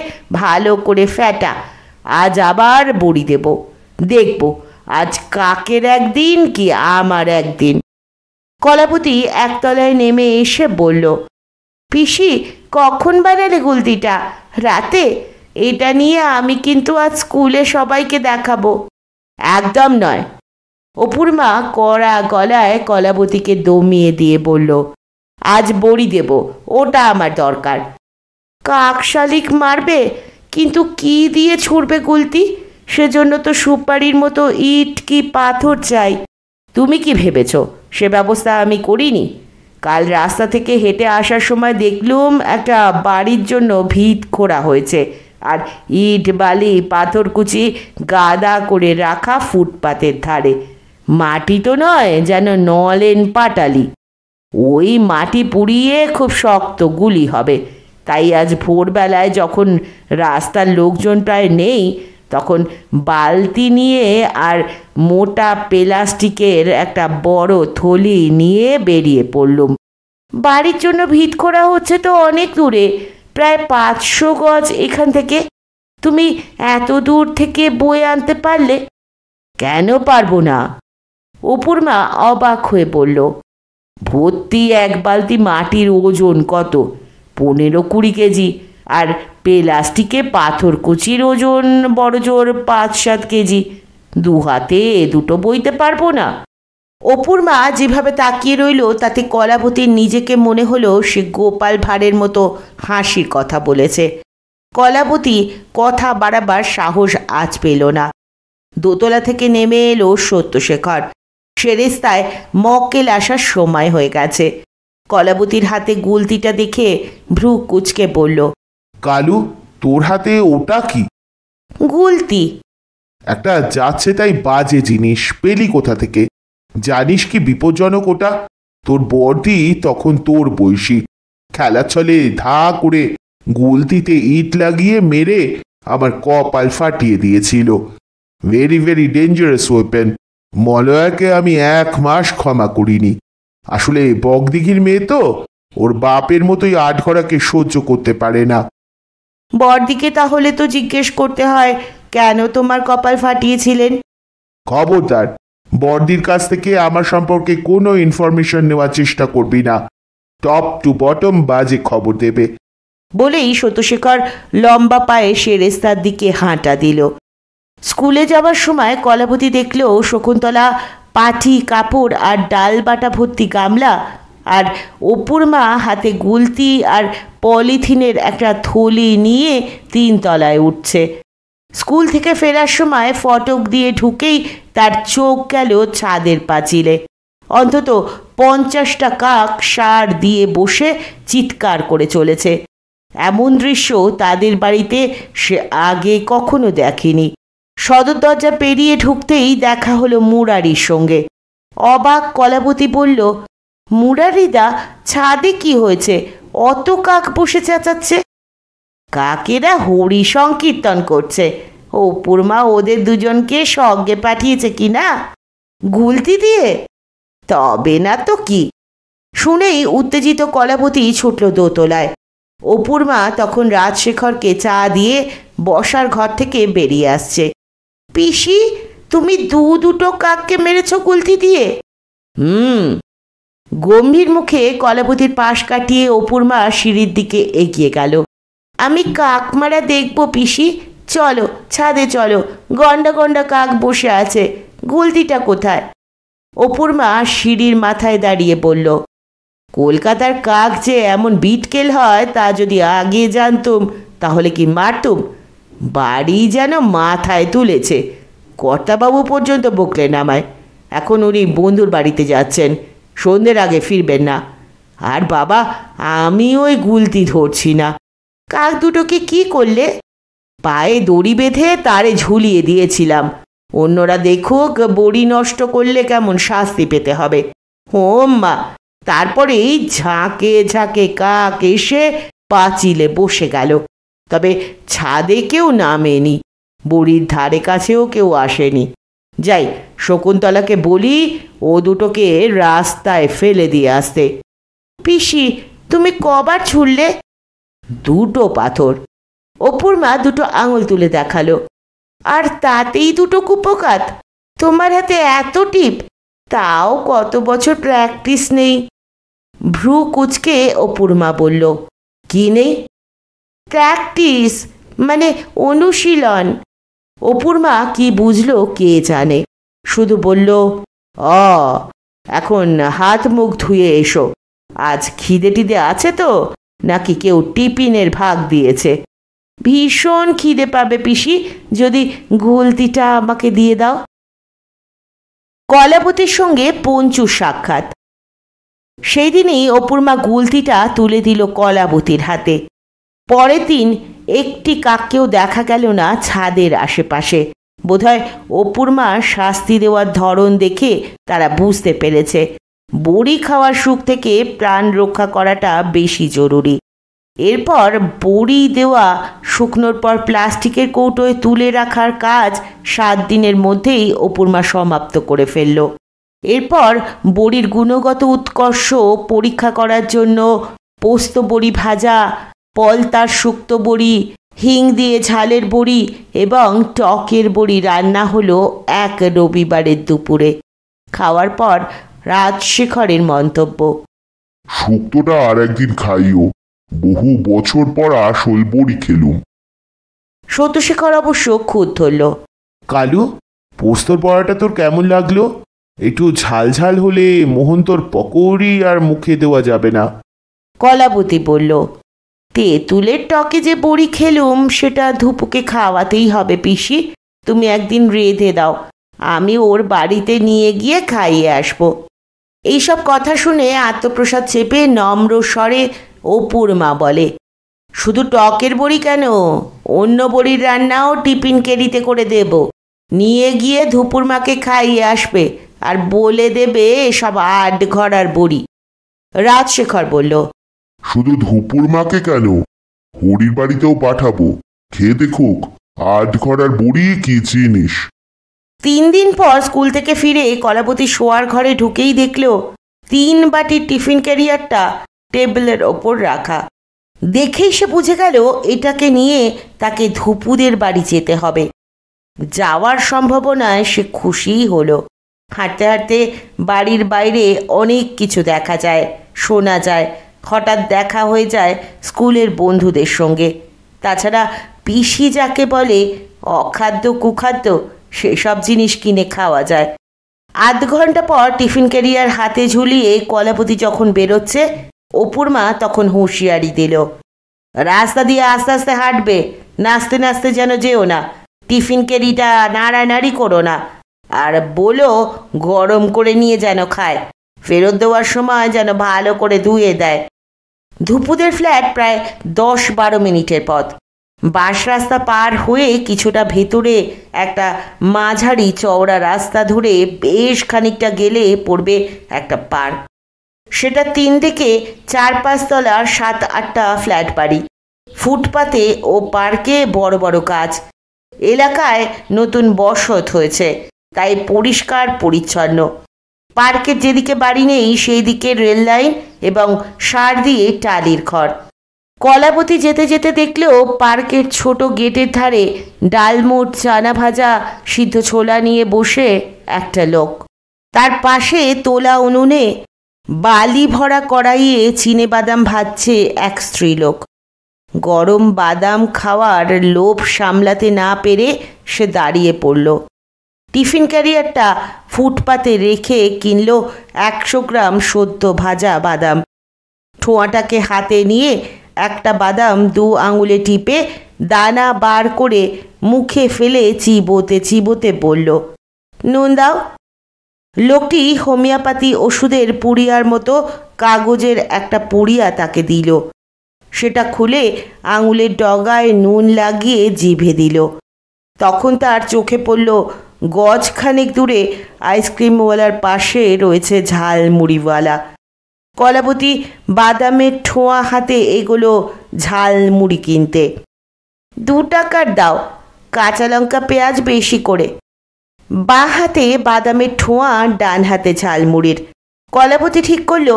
ভালো করে ফেটা, আজ আবার বড়ি দেব, দেখব আজ কাকের একদিন কি আমার একদিন। কলাবতী একতলায় নেমে এসে বলল, পিসি, কখন বানালে গুলতিটা? রাতে? এটা নিয়ে আমি কিন্তু আজ স্কুলে সবাইকে দেখাবো। একদম নয়। অপুর মা কড়া গলায় কলাবতীকে দমিয়ে দিয়ে বলল, আজ বড়ি দেব, ওটা আমার দরকার। কাক শালিক মারবে, কিন্তু কি দিয়ে ছুড়বে গুলতি? সেজন্য তো সুপারির মতো ইট কি পাথর চাই। তুমি কি ভেবেছ সে ব্যবস্থা আমি করিনি? কাল রাস্তা থেকে হেঁটে আসার সময় দেখলুম একটা বাড়ির জন্য ভিত খোঁড়া হয়েছে, আর ইট বালি পাথরকুচি গাদা করে রাখা ফুটপাতের ধারে। মাটি তো নয়, যেন নলেন পাটালি। ওই মাটি পুড়িয়ে খুব শক্ত গুলি হবে। তাই আজ ভোরবেলায় যখন রাস্তার লোকজন প্রায় নেই, তখন বালতি নিয়ে আর মোটা প্লাস্টিকের একটা বড় থলি নিয়ে বেরিয়ে পড়লুম। বাড়ির জন্য ভিত করা হচ্ছে তো অনেক দূরে, প্রায় 500 গজ এখান থেকে। তুমি এত দূর থেকে বয়ে আনতে পারলে? কেন পারবো না? অপুর মা অবাক হয়ে বলল, ভর্তি এক বালতি মাটির ওজন কত? 15-20 কেজি। আর প্লাস্টিকে পাথরকুচির ওজন বড় জোর 5-7 কেজি। 2 হাতে দুটো বইতে পারবো না। অপুর মা যেভাবে তাকিয়ে রইল, তাতে কলাবতীর নিজেকে মনে হলো সে গোপাল ভাঁড়ের মতো হাসির কথা বলেছে। কলাবতী কথা বাড়াবার সাহস আজ পেল না। দোতলা থেকে নেমে এলো সত্যশেখর। সেরেস্তায় মক্কেল আসার সময় হয়ে গেছে। কলাবতীর হাতে গুলতিটা দেখে ভ্রু কুচকে বলল, কালু, তোর হাতে ওটা কি? গুলতি। একটা যাচ্ছে তাই বাজে জিনিস পেলি কোথা থেকে? জানিস কি বিপজ্জনক ওটা? তোর বড়দি তখন তোর বয়সী, খেলার ছলে ধা করে গুলতিতে ইট লাগিয়ে মেরে আমার কপাল ফাটিয়ে দিয়েছিল। Very very dangerous weapon. মলয়াকে আমি 1 মাস ক্ষমা করিনি। আসলে বগদিঘির মেয়ে তো, ওর বাপের মতোই আটঘরাকে সহ্য করতে পারে না। বড়দিকে তাহলে তো জিজ্ঞেস করতে হয় কেন তোমার কপাল ফাটিয়েছিলেন। খবরদার, বড়দির কাছ থেকে আমার সম্পর্কে কোনো ইনফরমেশন নেওয়ার চেষ্টা করবি না। টপ টু বটম বাজে খবর দেবে। বলেই সত্যশেখর লম্বা পায়ে সেরেস্তার দিকে হাঁটা দিল। স্কুলে যাবার সময় কলাবতী দেখল শকুন্তলা পাঠি কাপড় আর ডাল বাটা ভর্তি গামলা, আর অপুর মা হাতে গুলতি আর পলিথিনের একটা থলি নিয়ে 3 তলায় উঠছে। স্কুল থেকে ফেরার সময় ফটক দিয়ে ঢুকেই তার চোখ গেল ছাদের পাঁচিলে। অন্তত 50টা কাক সার দিয়ে বসে চিৎকার করে চলেছে। এমন দৃশ্য তাদের বাড়িতে সে আগে কখনো দেখেনি। সদর দরজা পেরিয়ে ঢুকতেই দেখা হলো মুরারির সঙ্গে। অবাক কলাবতী বলল, মুরারিদা, ছাদে কি হয়েছে? অত কাক বসে চেঁচাচ্ছে। কাকেরা হরি সংকীর্তন করছে। অপুর মা ওদের দুজনকে সঙ্গে পাঠিয়েছে কি না, গুলতি দিয়ে। তবে না তো কি। শুনেই উত্তেজিত কলাবতী ছুটল দোতলায়। অপুর মা তখন রাজশেখরকে চা দিয়ে বসার ঘর থেকে বেরিয়ে আসছে। পিসি, তুমি দুটো কাককে মেরেছ গুলতি দিয়ে? গম্ভীর মুখে কলাবতীর পাশ কাটিয়ে অপুর মা সিঁড়ির দিকে এগিয়ে গেল। আমি কাক মারা দেখব পিসি। চলো ছাদে চলো, গন্ডা গন্ডা কাক বসে আছে। গুলতিটা কোথায়? অপুর মা সিঁড়ির মাথায় দাঁড়িয়ে বলল, কলকাতার কাক যে এমন বিটকেল হয় তা যদি আগে জানতুম তাহলে কি মারতুম। বাড়ি যেন মাথায় তুলেছে। কর্তাবাবু পর্যন্ত বকলেন আমায়। এখন উনি বন্ধুর বাড়িতে যাচ্ছেন, সন্ধ্যের আগে ফিরবেন না। আর বাবা, আমি ওই গুলতি ধরছি না। কাক দুটোকে কি করলে? পায়ে দড়ি বেঁধে তারে ঝুলিয়ে দিয়েছিলাম। অন্যরা দেখুক বড়ি নষ্ট করলে কেমন শাস্তি পেতে হবে। মা, তারপরেই ঝাঁকে ঝাঁকে কাক এসে পাঁচিলে বসে গেল। তবে ছাদে কেউ নামেনি, বড়ির ধারে কাছেও কেউ আসেনি। যাই, শকুন্তলাকে বলি ও দুটোকে রাস্তায় ফেলে দিয়ে আসতে। পিসি, তুমি কবার ছুড়লে? 2 পাথর। অপুর মা 2 আঙুল তুলে দেখালো। আর তাতেই 2 কুপোকাত? তোমার হাতে এত টিপ? তাও কত বছর প্র্যাকটিস নেই। ভ্রু কুচকে অপূর্মা বলল, কি নেই? প্র্যাকটিস মানে অনুশীলন। অপূর্মা কি বুঝলো কে জানে, শুধু বলল, এখন হাত মুখ ধুয়ে এসো। আজ খিদে টিদে আছে তো, নাকি কেউ টিফিনের ভাগ দিয়েছে? ভীষণ খিদে পাবে পিসি, যদি গুলতিটা আমাকে দিয়ে দাও। কলাবতীর সঙ্গে পঞ্চুর সাক্ষাৎ। সেই দিনই অপূর্মা গুলতিটা তুলে দিল কলাবতীর হাতে। পরের দিন একটি কাককেও দেখা গেল না ছাদের আশেপাশে। বোধহয় অপূর্মার শাস্তি দেওয়ার ধরন দেখে তারা বুঝতে পেরেছে বড়ি খাওয়ার সুখ থেকে প্রাণ রক্ষা করাটা বেশি জরুরি। এরপর বড়ি দেওয়া শুকনোর পর প্লাস্টিকের কৌটোয় তুলে রাখার কাজ 7 দিনের মধ্যেই অপূর্মা সমাপ্ত করে ফেলল। এরপর বড়ির গুণগত উৎকর্ষ পরীক্ষা করার জন্য পোস্ত বড়ি ভাজা, পলতার শুক্তো বড়ি, হিং দিয়ে ঝালের বড়ি এবং টকের বড়ি রান্না হলো এক রবিবারের দুপুরে। খাওয়ার পর রাজশেখরের মন্তব্য, শুক্তোটা আর একদিন খাইও, বহু বছর পর আসল বড়ি খেলুম। সত্যশেখর অবশ্য খুদ ধরল, কালু, পোস্তর বড়াটা তোর কেমন লাগলো? একটু ঝাল ঝাল হলে মোহন তোর পকৌড়ি আর মুখে দেওয়া যাবে না। কলাবতী বলল, তেঁতুলের টকে যে বড়ি খেলুম সেটা ধুপুকে খাওয়াতেই হবে পিসি। তুমি একদিন রেঁধে দাও, আমি ওর বাড়িতে নিয়ে গিয়ে খাইয়ে আসবো। এইসব কথা শুনে আত্মপ্রসাদ চেপে নম্র স্বরে অপূর্মা বলে, শুধু টকের বড়ি কেন, অন্য বড়ির রান্নাও টিফিন কেরিতে করে দেব। নিয়ে গিয়ে ধুপুর মাকে খাইয়ে আসবে আর বলে দেবে এসব আট ঘরার বড়ি। রাজশেখর বলল, শুধু ধুপুর মাকে কেন, হরির বাড়িতেও পাঠাবো, খেয়ে দেখুক 8 ঘরার বড়ি কি জিনিস। 3 দিন পর স্কুল থেকে ফিরে কলাবতী শোয়ার ঘরে ঢুকেই দেখল 3 বাটির টিফিন ক্যারিয়ারটা টেবিলের ওপর রাখা। দেখেই সে বুঝে গেল এটাকে নিয়ে তাকে ধুপুদের বাড়ি যেতে হবে। যাওয়ার সম্ভাবনায় সে খুশিই হলো। হাঁটতে হাঁটতে বাড়ির বাইরে অনেক কিছু দেখা যায়, শোনা যায়। হঠাৎ দেখা হয়ে যায় স্কুলের বন্ধুদের সঙ্গে। তাছাড়া পিসি যাকে বলে অখাদ্য কুখাদ্য, সেসব জিনিস কিনে খাওয়া যায়। 8 ঘন্টা পর টিফিন ক্যারিয়ার হাতে ঝুলিয়ে কলাবতী যখন বেরোচ্ছে, অপূর্মা তখন হুঁশিয়ারি দিল, রাস্তা দিয়ে আস্তে আস্তে হাঁটবে, নাচতে নাচতে যেন যেও না, টিফিন ক্যারিটা নাড়ানাড়ি করো না, আর বলো গরম করে নিয়ে যেন খায়, ফেরত দেওয়ার সময় যেন ভালো করে ধুয়ে দেয়। ধুপুদের ফ্ল্যাট প্রায় 10-12 মিনিটের পথ। বাস রাস্তা পার হয়ে কিছুটা ভেতরে একটা মাঝারি চওড়া রাস্তা ধরে বেশ খানিকটা গেলে পড়বে একটা পার্ক। সেটা 3 থেকে 4-5 তলার 7-8টা ফ্ল্যাট বাড়ি। ফুটপাতে ও পার্কে বড় বড় গাছ। এলাকায় নতুন বসত হয়েছে, তাই পরিষ্কার পরিচ্ছন্ন। পার্কের যেদিকে বাড়ি নেই সেই দিকে রেল লাইন এবং সার দিয়ে টালির ঘর। কলাবতী যেতে যেতে দেখলেও পার্কের ছোট গেটের ধারে ডালমুট, চানা ভাজা, সিদ্ধ ছোলা নিয়ে বসে একটা লোক। তার পাশে তোলা উনুনে বালি ভরা কড়াইয়ে চিনে বাদাম ভাজছে এক স্ত্রীলোক। গরম বাদাম খাওয়ার লোভ সামলাতে না পেরে সে দাঁড়িয়ে পড়ল। টিফিন ক্যারিয়ারটা ফুটপাতে রেখে কিনল 100 গ্রাম সদ্য ভাজা বাদাম। ঠোঁয়াটাকে হাতে নিয়ে একটা বাদাম 2 আঙুলে টিপে দানা বার করে মুখে ফেলে চিবোতে চিবোতে বলল, নুন দাও। লোকটি হোমিওপ্যাথি ওষুধের পুড়িয়ার মতো কাগজের একটা পুড়িয়া তাকে দিল। সেটা খুলে আঙুলের ডগায় নুন লাগিয়ে জিভে দিল। তখন তার চোখে পড়ল গজখানেক দূরে আইসক্রিমওয়ালার পাশে রয়েছে ঝালমুড়িওয়ালা। কলাবতী বাদামের ঠোঁয়া হাতে এগুলো ঝালমুড়ি কিনতে। 2 টাকার দাও, কাঁচা লঙ্কা পেঁয়াজ বেশি করে। বাঁ হাতে বাদামের ঠোঁয়া, ডান হাতে ঝালমুড়ির। কলাবতী ঠিক করল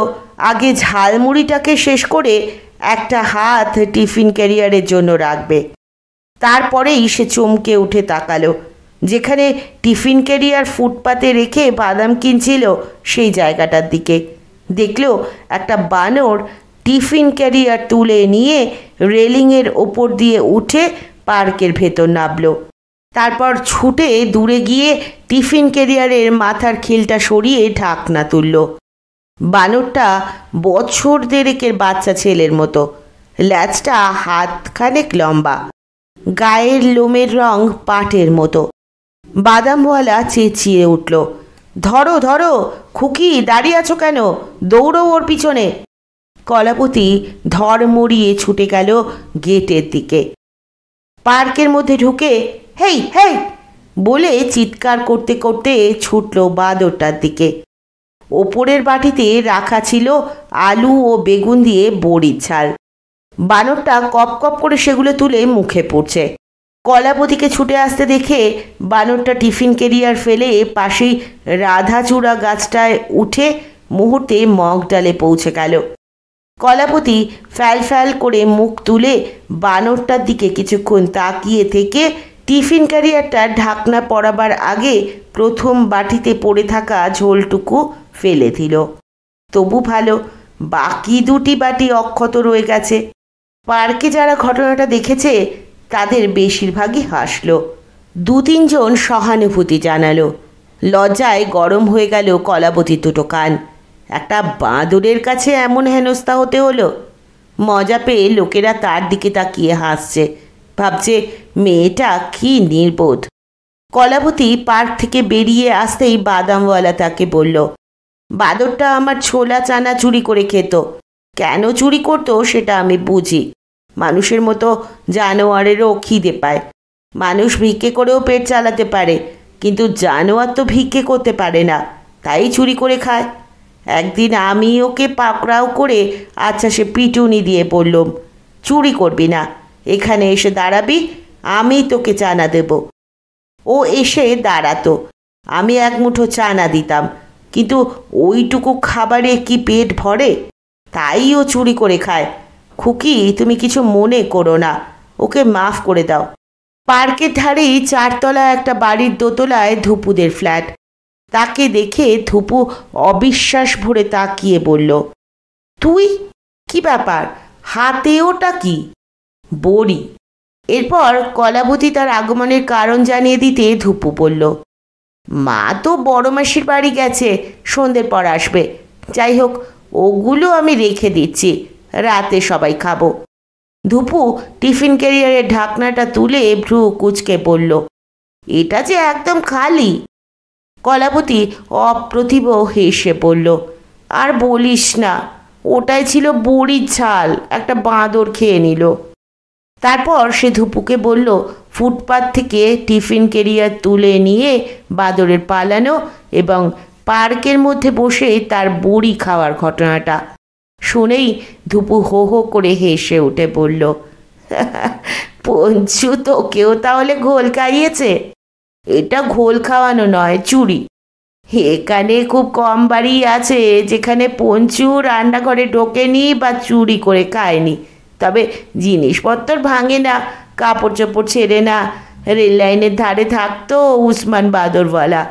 আগে ঝালমুড়িটাকে শেষ করে একটা হাত টিফিন ক্যারিয়ারের জন্য রাখবে। তারপরেই সে চমকে উঠে তাকালো। যেখানে টিফিন ক্যারিয়ার ফুটপাতে রেখে বাদাম কিনছিল সেই জায়গাটার দিকে। দেখলো একটা বানর টিফিন ক্যারিয়ার তুলে নিয়ে রেলিংয়ের ওপর দিয়ে উঠে পার্কের ভেতর নামলো। তারপর ছুটে দূরে গিয়ে টিফিন ক্যারিয়ারের মাথার খিলটা সরিয়ে ঢাকনা তুলল। বানরটা বছর দেড়েকের বাচ্চা ছেলের মতো, ল্যাজটা হাতখানেক লম্বা, গায়ের লোমের রং পাটের মতো। বাদামওয়ালা চেঁচিয়ে উঠল, ধরো ধরো, খুকি দাঁড়িয়ে আছো কেন, দৌড়ো ওর পিছনে। কলাবতী ধর মরিয়ে ছুটে গেল গেটের দিকে। পার্কের মধ্যে ঢুকে হেই হেই বলে চিৎকার করতে করতে ছুটল বাঁদরটার দিকে। ওপরের বাটিতে রাখা ছিল আলু ও বেগুন দিয়ে বড়ির ঝাল। বানরটা কপ কপ করে সেগুলো তুলে মুখে পড়ছে। কলাবতীকে ছুটে আসতে দেখে বানরটা টিফিন ক্যারিয়ার ফেলে পাশেই রাধাচূড়া গাছটায় উঠে মুহূর্তে মগডালে পৌঁছে গেল। কলাবতী ফ্যাল ফ্যাল করে মুখ তুলে বানরটার দিকে কিছুক্ষণ তাকিয়ে থেকে টিফিন ক্যারিয়ারটা ঢাকনা পড়াবার আগে প্রথম বাটিতে পড়ে থাকা ঝোলটুকু ফেলে দিল। তবু ভালো, বাকি দুটি বাটি অক্ষত রয়ে গেছে। পার্কে যারা ঘটনাটা দেখেছে তাদের বেশিরভাগই হাসল। দু তিনজন সহানুভূতি জানালো। লজ্জায় গরম হয়ে গেল কলাবতীর দুটো কান। একটা বাঁদরের কাছে এমন হেনস্থা হতে হলো। মজা পেয়ে লোকেরা তার দিকে তাকিয়ে হাসছে, ভাবছে মেয়েটা কি নির্বোধ। কলাবতী পার্ক থেকে বেরিয়ে আসতেই বাদামওয়ালা তাকে বলল, বাঁদরটা আমার ছোলা চানা চুরি করে খেত। কেন চুরি করতো সেটা আমি বুঝি। মানুষের মতো জানোয়ারেরও খিদে পায়। মানুষ ভিক্ষে করেও পেট চালাতে পারে, কিন্তু জানোয়ার তো ভিক্ষে করতে পারে না, তাই চুরি করে খায়। একদিন আমি ওকে পাকড়াও করে আচ্ছা সে পিটুনি দিয়ে বললাম, চুরি করবি না, এখানে এসে দাঁড়াবি, আমি তোকে চানা দেব। ও এসে দাঁড়াতো, আমি এক মুঠো চানা দিতাম, কিন্তু ওইটুকু খাবারে কি পেট ভরে? তাই ও চুরি করে খায়। খুকি, তুমি কিছু মনে করো না, ওকে মাফ করে দাও। পার্কের ধারেই 4 তলা একটা বাড়ির দোতলায় ধুপুদের ফ্ল্যাট। তাকে দেখে ধুপু অবিশ্বাস ভরে তাকিয়ে বলল, তুই? কি ব্যাপার, হাতে ওটা কি? বড়ি। এরপর কলাবতী তার আগমনের কারণ জানিয়ে দিতে ধুপু বলল, মা তো বড় মাসির বাড়ি গেছে, সন্ধ্যের পর আসবে। যাই হোক, ওগুলো আমি রেখে দিচ্ছি, রাতে সবাই খাবো। ধুপু টিফিন ক্যারিয়ারের ঢাকনাটা তুলে ভ্রু কুচকে বলল, এটা যে একদম খালি। কলাবতী অপ্রতিভ হেসে বলল, আর বলিস না, ওটাই ছিল বড়ির ঝাল, একটা বাঁদর খেয়ে নিল। তারপর সে ধুপুকে বলল ফুটপাত থেকে টিফিন ক্যারিয়ার তুলে নিয়ে বাঁদরের পালানো এবং পার্কের মধ্যে বসে তার বড়ি খাওয়ার ঘটনাটা। শুনেই ধুপু হো হো করে হেসে উঠে বলল, পঞ্চু তোকেও তাহলে ঘোল খাইয়েছে? এটা ঘোল খাওয়ানো নয়, চুরি। এখানে খুব কম বাড়ি আছে যেখানে পঞ্চু রান্নাঘরে ঢোকেনি বা চুরি করে খায়নি। তবে জিনিসপত্র ভাঙে না, কাপড় চোপড় ছেড়ে না। রেল লাইনের ধারে থাকতো উসমান বাঁদরওয়ালা,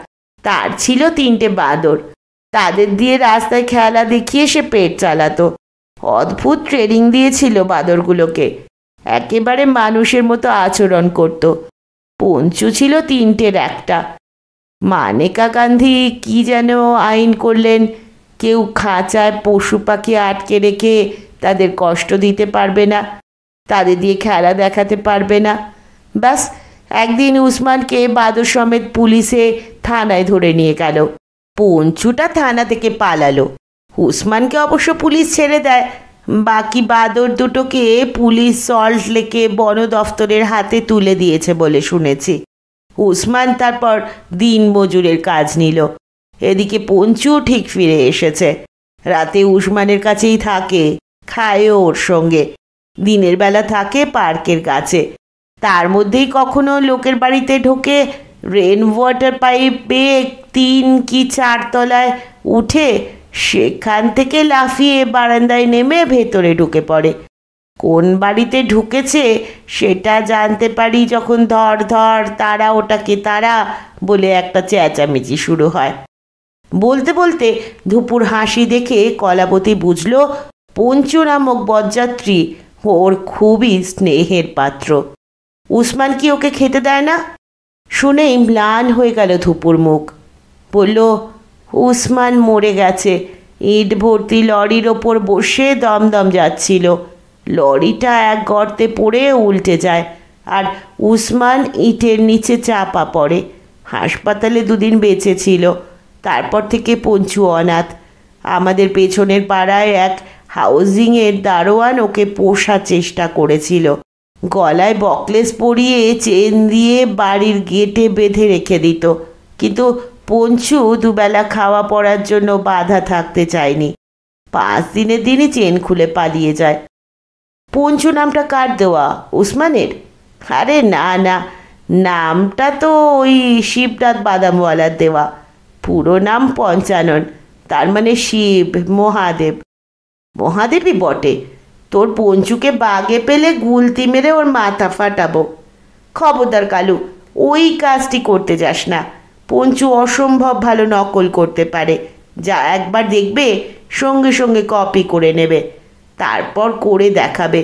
তার ছিল 3টে বাঁদর। তাদের দিয়ে রাস্তায় খেলা দেখিয়ে সে পেট চালাতো। অদ্ভুত ট্রেনিং দিয়েছিল বাঁদরগুলোকে, একেবারে মানুষের মতো আচরণ করত। পঞ্চু ছিল 3টের একটা। মানেকা গান্ধী কি যেন আইন করলেন, কেউ খাঁচায় পশু পাখি আটকে রেখে তাদের কষ্ট দিতে পারবে না, তাদের দিয়ে খেলা দেখাতে পারবে না। ব্যাস, একদিন উসমানকে বাদর সমেত পুলিশে থানায় ধরে নিয়ে গেল। পঞ্চুটা থানা থেকে পালালো। উসমানকে অবশ্য পুলিশ ছেড়ে দেয়। বাকি বাদর দুটোকে পুলিশ সল্ট লেকে বন দফতরের হাতে তুলে দিয়েছে বলে শুনেছি। উসমান তারপর দিন মজুরের কাজ নিল। এদিকে পঞ্চু ঠিক ফিরে এসেছে। রাতে উসমানের কাছেই থাকে, খায়ও ওর সঙ্গে। দিনের বেলা থাকে পার্কের কাছে। তার মধ্যেই কখনো লোকের বাড়িতে ঢোকে, রেন ওয়াটার পাইপ পেয়ে 3 কি 4 তলায় উঠে সেখান থেকে লাফিয়ে বারান্দায় নেমে ভেতরে ঢুকে পড়ে। কোন বাড়িতে ঢুকেছে সেটা জানতে পারি যখন ধর ধর তারা ওটাকে তারা বলে একটা চেঁচামেচি শুরু হয়। বলতে বলতে ধুপুর হাসি দেখে কলাবতী বুঝল পঞ্চু নামক বরযাত্রী ওর খুবই স্নেহের পাত্র। উসমান কি ওকে খেতে দেয় না? শুনেই ম্লান হয়ে গেল ধুপুর মুখ। বলল, উসমান মরে গেছে। ইট ভর্তি লরির ওপর বসে দমদম যাচ্ছিল। লরিটা এক গর্তে পড়ে উল্টে যায় আর উসমান ইটের নিচে চাপা পড়ে। হাসপাতালে 2 দিন বেঁচে ছিল। তারপর থেকে পঞ্চু অনাথ। আমাদের পেছনের পাড়ায় এক হাউজিংয়ের দারোয়ান ওকে পোষার চেষ্টা করেছিল। গলায় বকলেস পরিয়ে চেন দিয়ে বাড়ির গেটে বেঁধে রেখে দিত, কিন্তু পঞ্চু দুবেলা খাওয়া পড়ার জন্য বাধা থাকতে চায়নি। 5 দিনের দিনই চেন খুলে পালিয়ে যায়। পঞ্চু নামটা কার দেওয়া? উসমানের? আরে না না, নামটা তো ওই শিবনাথ বাদামওয়ালার দেওয়া। পুরো নাম পঞ্চানন, তার মানে শিব মহাদেব। মহাদেবই বটে। তোর পঞ্চুকে বাগে পেলে গুলতি মেরে ওর মাথা ফাটাবো। খবরদার কালু, ওই কাজটি করতে যাস না। পঞ্চু অসম্ভব ভালো নকল করতে পারে। যা একবার দেখবে সঙ্গে সঙ্গে কপি করে নেবে, তারপর করে দেখাবে।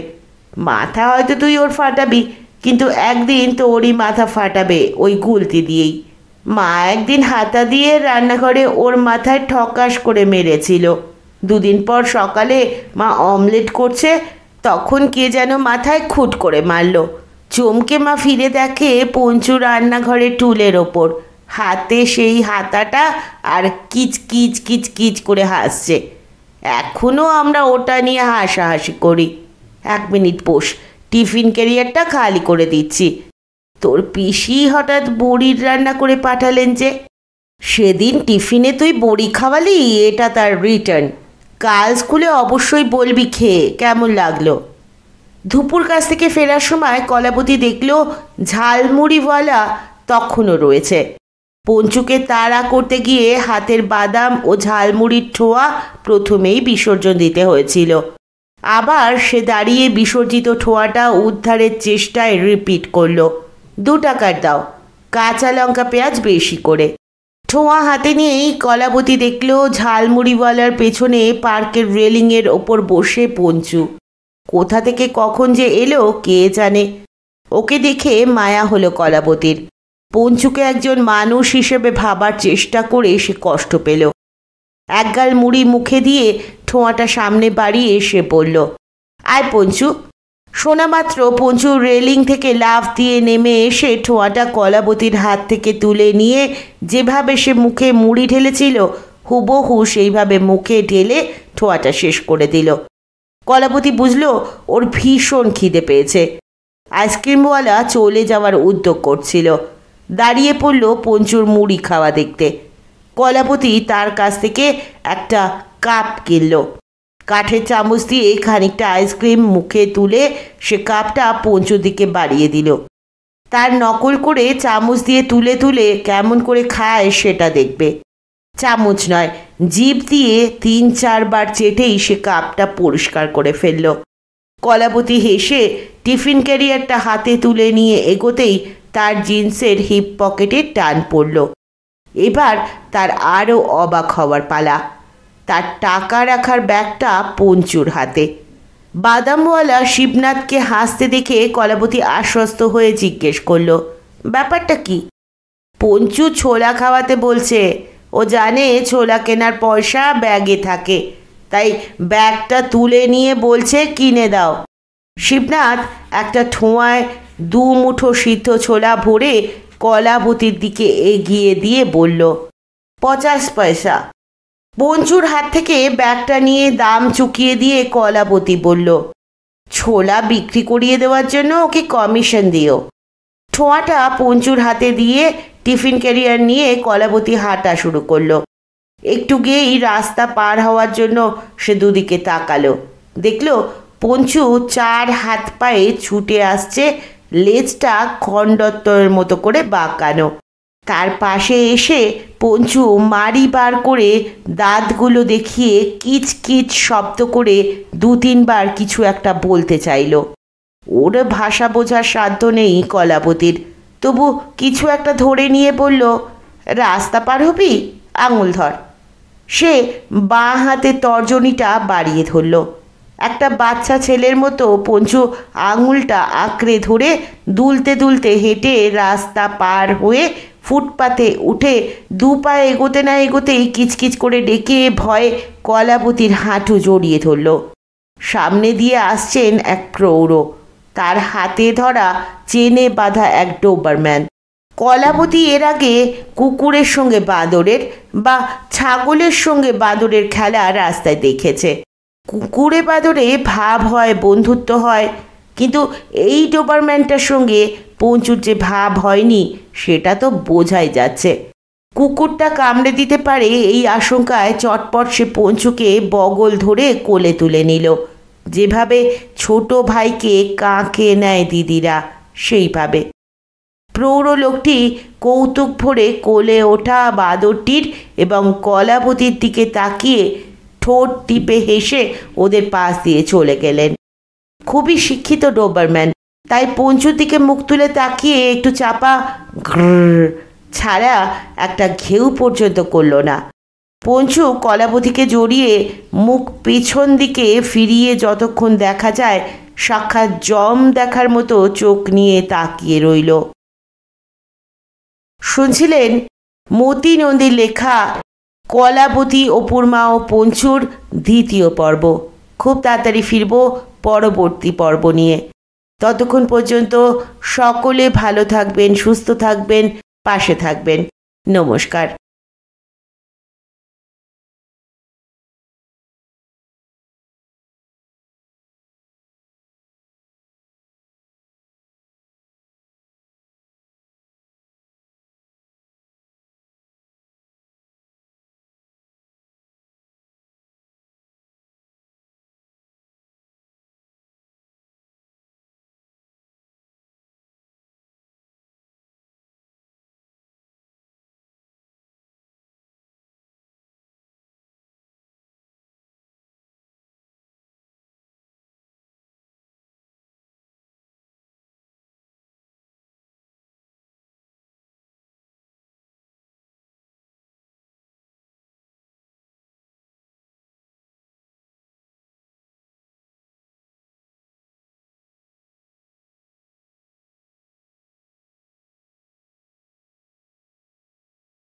মাথা হয়তো তুই ওর ফাটাবি, কিন্তু একদিন তোরই মাথা ফাটাবে ওই গুলতি দিয়েই। মা একদিন হাতা দিয়ে রান্নাঘরে ওর মাথায় ঠকাস করে মেরেছিল। 2 দিন পর সকালে মা অমলেট করছে, তখন কে যেন মাথায় খুট করে মারল। চমকে মা ফিরে দেখে পঞ্চু রান্নাঘরে টুলের ওপর, হাতে সেই হাতাটা, আর কিচ কিচ কিচ কিচ করে হাসছে। এখনও আমরা ওটা নিয়ে হাসাহাসি করি। 1 মিনিট বস, টিফিন ক্যারিয়ারটা খালি করে দিচ্ছি। তোর পিসি হঠাৎ বড়ির রান্না করে পাঠালেন যে। সেদিন টিফিনে তুই বড়ি খাওয়ালি, এটা তার রিটার্ন। কাল স্কুলে অবশ্যই বলবি খেয়ে কেমন লাগলো। ধুপুর কাছ থেকে ফেরার সময় কলাবতী দেখল ঝালমুড়িওয়ালা তখনও রয়েছে। পঞ্চুকে তাড়া করতে গিয়ে হাতের বাদাম ও ঝালমুড়ির ঠোয়া প্রথমেই বিসর্জন দিতে হয়েছিল। আবার সে দাঁড়িয়ে বিসর্জিত ঠোয়াটা উদ্ধারের চেষ্টায় রিপিট করল, 2 টাকার দাও, কাঁচা লঙ্কা পেঁয়াজ বেশি করে। ঠোঁয়া হাতে নিয়েই কলাবতী দেখল ঝালমুড়িওয়ালার পেছনে পার্কের রেলিংয়ের ওপর বসে পঞ্চু। কোথা থেকে কখন যে এলো কে জানে। ওকে দেখে মায়া হলো কলাবতীর। পঞ্চুকে একজন মানুষ হিসেবে ভাবার চেষ্টা করে সে কষ্ট পেল। একগাল মুড়ি মুখে দিয়ে ঠোঁয়াটা সামনে বাড়িয়ে এসে বলল, আয় পঞ্চু। শোনা মাত্র পঞ্চু রেলিং থেকে লাফ দিয়ে নেমে এসে ঠোঁয়াটা কলাবতীর হাত থেকে তুলে নিয়ে যেভাবে সে মুখে মুড়ি ঢেলেছিল হুবহু সেইভাবে মুখে ঢেলে ঠোঁয়াটা শেষ করে দিল। কলাবতী বুঝল ওর ভীষণ খিদে পেয়েছে। আইসক্রিমওয়ালা চলে যাওয়ার উদ্যোগ করছিল। দাঁড়িয়ে পড়ল পঞ্চুর মুড়ি খাওয়া দেখতে। কলাবতী তার কাছ থেকে একটা কাপ কিনল। কাঠের চামচ দিয়ে খানিকটা আইসক্রিম মুখে তুলে সে কাপটা পঞ্চুর দিকে বাড়িয়ে দিল। তার নকল করে চামচ দিয়ে তুলে তুলে কেমন করে খায় সেটা দেখবে। চামচ নয়, জিভ দিয়ে 3-4 বার চেটেই সে কাপটা পরিষ্কার করে ফেলল। কলাবতী হেসে টিফিন ক্যারিয়ারটা হাতে তুলে নিয়ে এগোতেই তার জিন্সের হিপ পকেটে টান পড়ল। এবার তার আরও অবাক হওয়ার পালা। তার টাকা রাখার ব্যাগটা পঞ্চুর হাতে। বাদামওয়ালা শিবনাথকে হাসতে দেখে কলাবতী আশ্বস্ত হয়ে জিজ্ঞেস করল, ব্যাপারটা কি? পঞ্চু ছোলা খাওয়াতে বলছে। ও জানে ছোলা কেনার পয়সা ব্যাগে থাকে, তাই ব্যাগটা তুলে নিয়ে বলছে কিনে দাও। শিবনাথ একটা ঠোঁয়ায় 2 মুঠো সিদ্ধ ছোলা ভরে কলাবতীর দিকে এগিয়ে দিয়ে বলল, 50 পয়সা। পঞ্চুর হাত থেকে ব্যাগটা নিয়ে দাম চুকিয়ে দিয়ে কলাবতী বলল, ছোলা বিক্রি করিয়ে দেওয়ার জন্য ওকে কমিশন দিও। ঠোঁয়াটা পঞ্চুর হাতে দিয়ে টিফিন ক্যারিয়ার নিয়ে কলাবতী হাঁটা শুরু করলো। একটু গিয়েই রাস্তা পার হওয়ার জন্য সে দুদিকে তাকালো। দেখল পঞ্চু 4 হাত পায়ে ছুটে আসছে, লেজটা খণ্ডত্বের মতো করে বাঁকানো। তার পাশে এসে পঞ্চু মারি বার করে দাঁতগুলো দেখিয়ে কিচ কিচ শব্দ করে 2-3 বার কিছু একটা বলতে চাইল। ওর ভাষা বোঝার সাধ্য নেই কলাবতীর, তবু কিছু একটা ধরে নিয়ে বলল, রাস্তা পার হবি, আঙুল ধর। সে বাঁ হাতে তর্জনীটা বাড়িয়ে ধরল। একটা বাচ্চা ছেলের মতো পঞ্চু আঙুলটা আঁকড়ে ধরে দুলতে দুলতে হেঁটে রাস্তা পার হয়ে ফুটপাতে উঠে দু পায়ে এগোতে না এগোতেই কিচকিচ করে ডেকে ভয়ে কলাবতীর হাঁটু জড়িয়ে ধরল। সামনে দিয়ে আসছেন এক প্রৌঢ়, তার হাতে ধরা চেনে বাঁধা এক ডোবারম্যান। কলাবতী এর আগে কুকুরের সঙ্গে বাঁদরের বা ছাগলের সঙ্গে বাঁদরের খেলা রাস্তায় দেখেছে। কুকুরে বাঁদরে ভাব হয়, বন্ধুত্ব হয়, কিন্তু এই ডোবারম্যানটার সঙ্গে পঞ্চুর যে ভাব হয়নি সেটা তো বোঝাই যাচ্ছে। কুকুরটা কামড়ে দিতে পারে এই আশঙ্কায় চটপট সে পঞ্চুকে বগল ধরে কোলে তুলে নিল, যেভাবে ছোট ভাইকে কাঁকে নেয় দিদিরা সেইভাবে। প্রৌঢ় লোকটি কৌতুক ভরে কোলে ওঠা বাঁদরটির এবং কলাবতীর দিকে তাকিয়ে ঠোঁট টিপে হেসে ওদের পাশ দিয়ে চলে গেলেন। খুবই শিক্ষিত ডোবারম্যান, তাই পঞ্চুর দিকে মুখ তুলে তাকিয়ে একটু চাপা ঘ্র ছাড়া একটা ঘেউ পর্যন্ত করল না। পঞ্চু কলাবতীকে জড়িয়ে মুখ পেছন দিকে ফিরিয়ে যতক্ষণ দেখা যায় সাক্ষাৎ জম দেখার মতো চোখ নিয়ে তাকিয়ে রইল। শুনছিলেন মতি নন্দীর লেখা কলাবতী, অপূর্মা ও পঞ্চুর দ্বিতীয় পর্ব। খুব তাড়াতাড়ি ফিরব পরবর্তী পর্ব নিয়ে। ততক্ষণ পর্যন্ত সকলে ভালো থাকবেন, সুস্থ থাকবেন, পাশে থাকবেন। নমস্কার।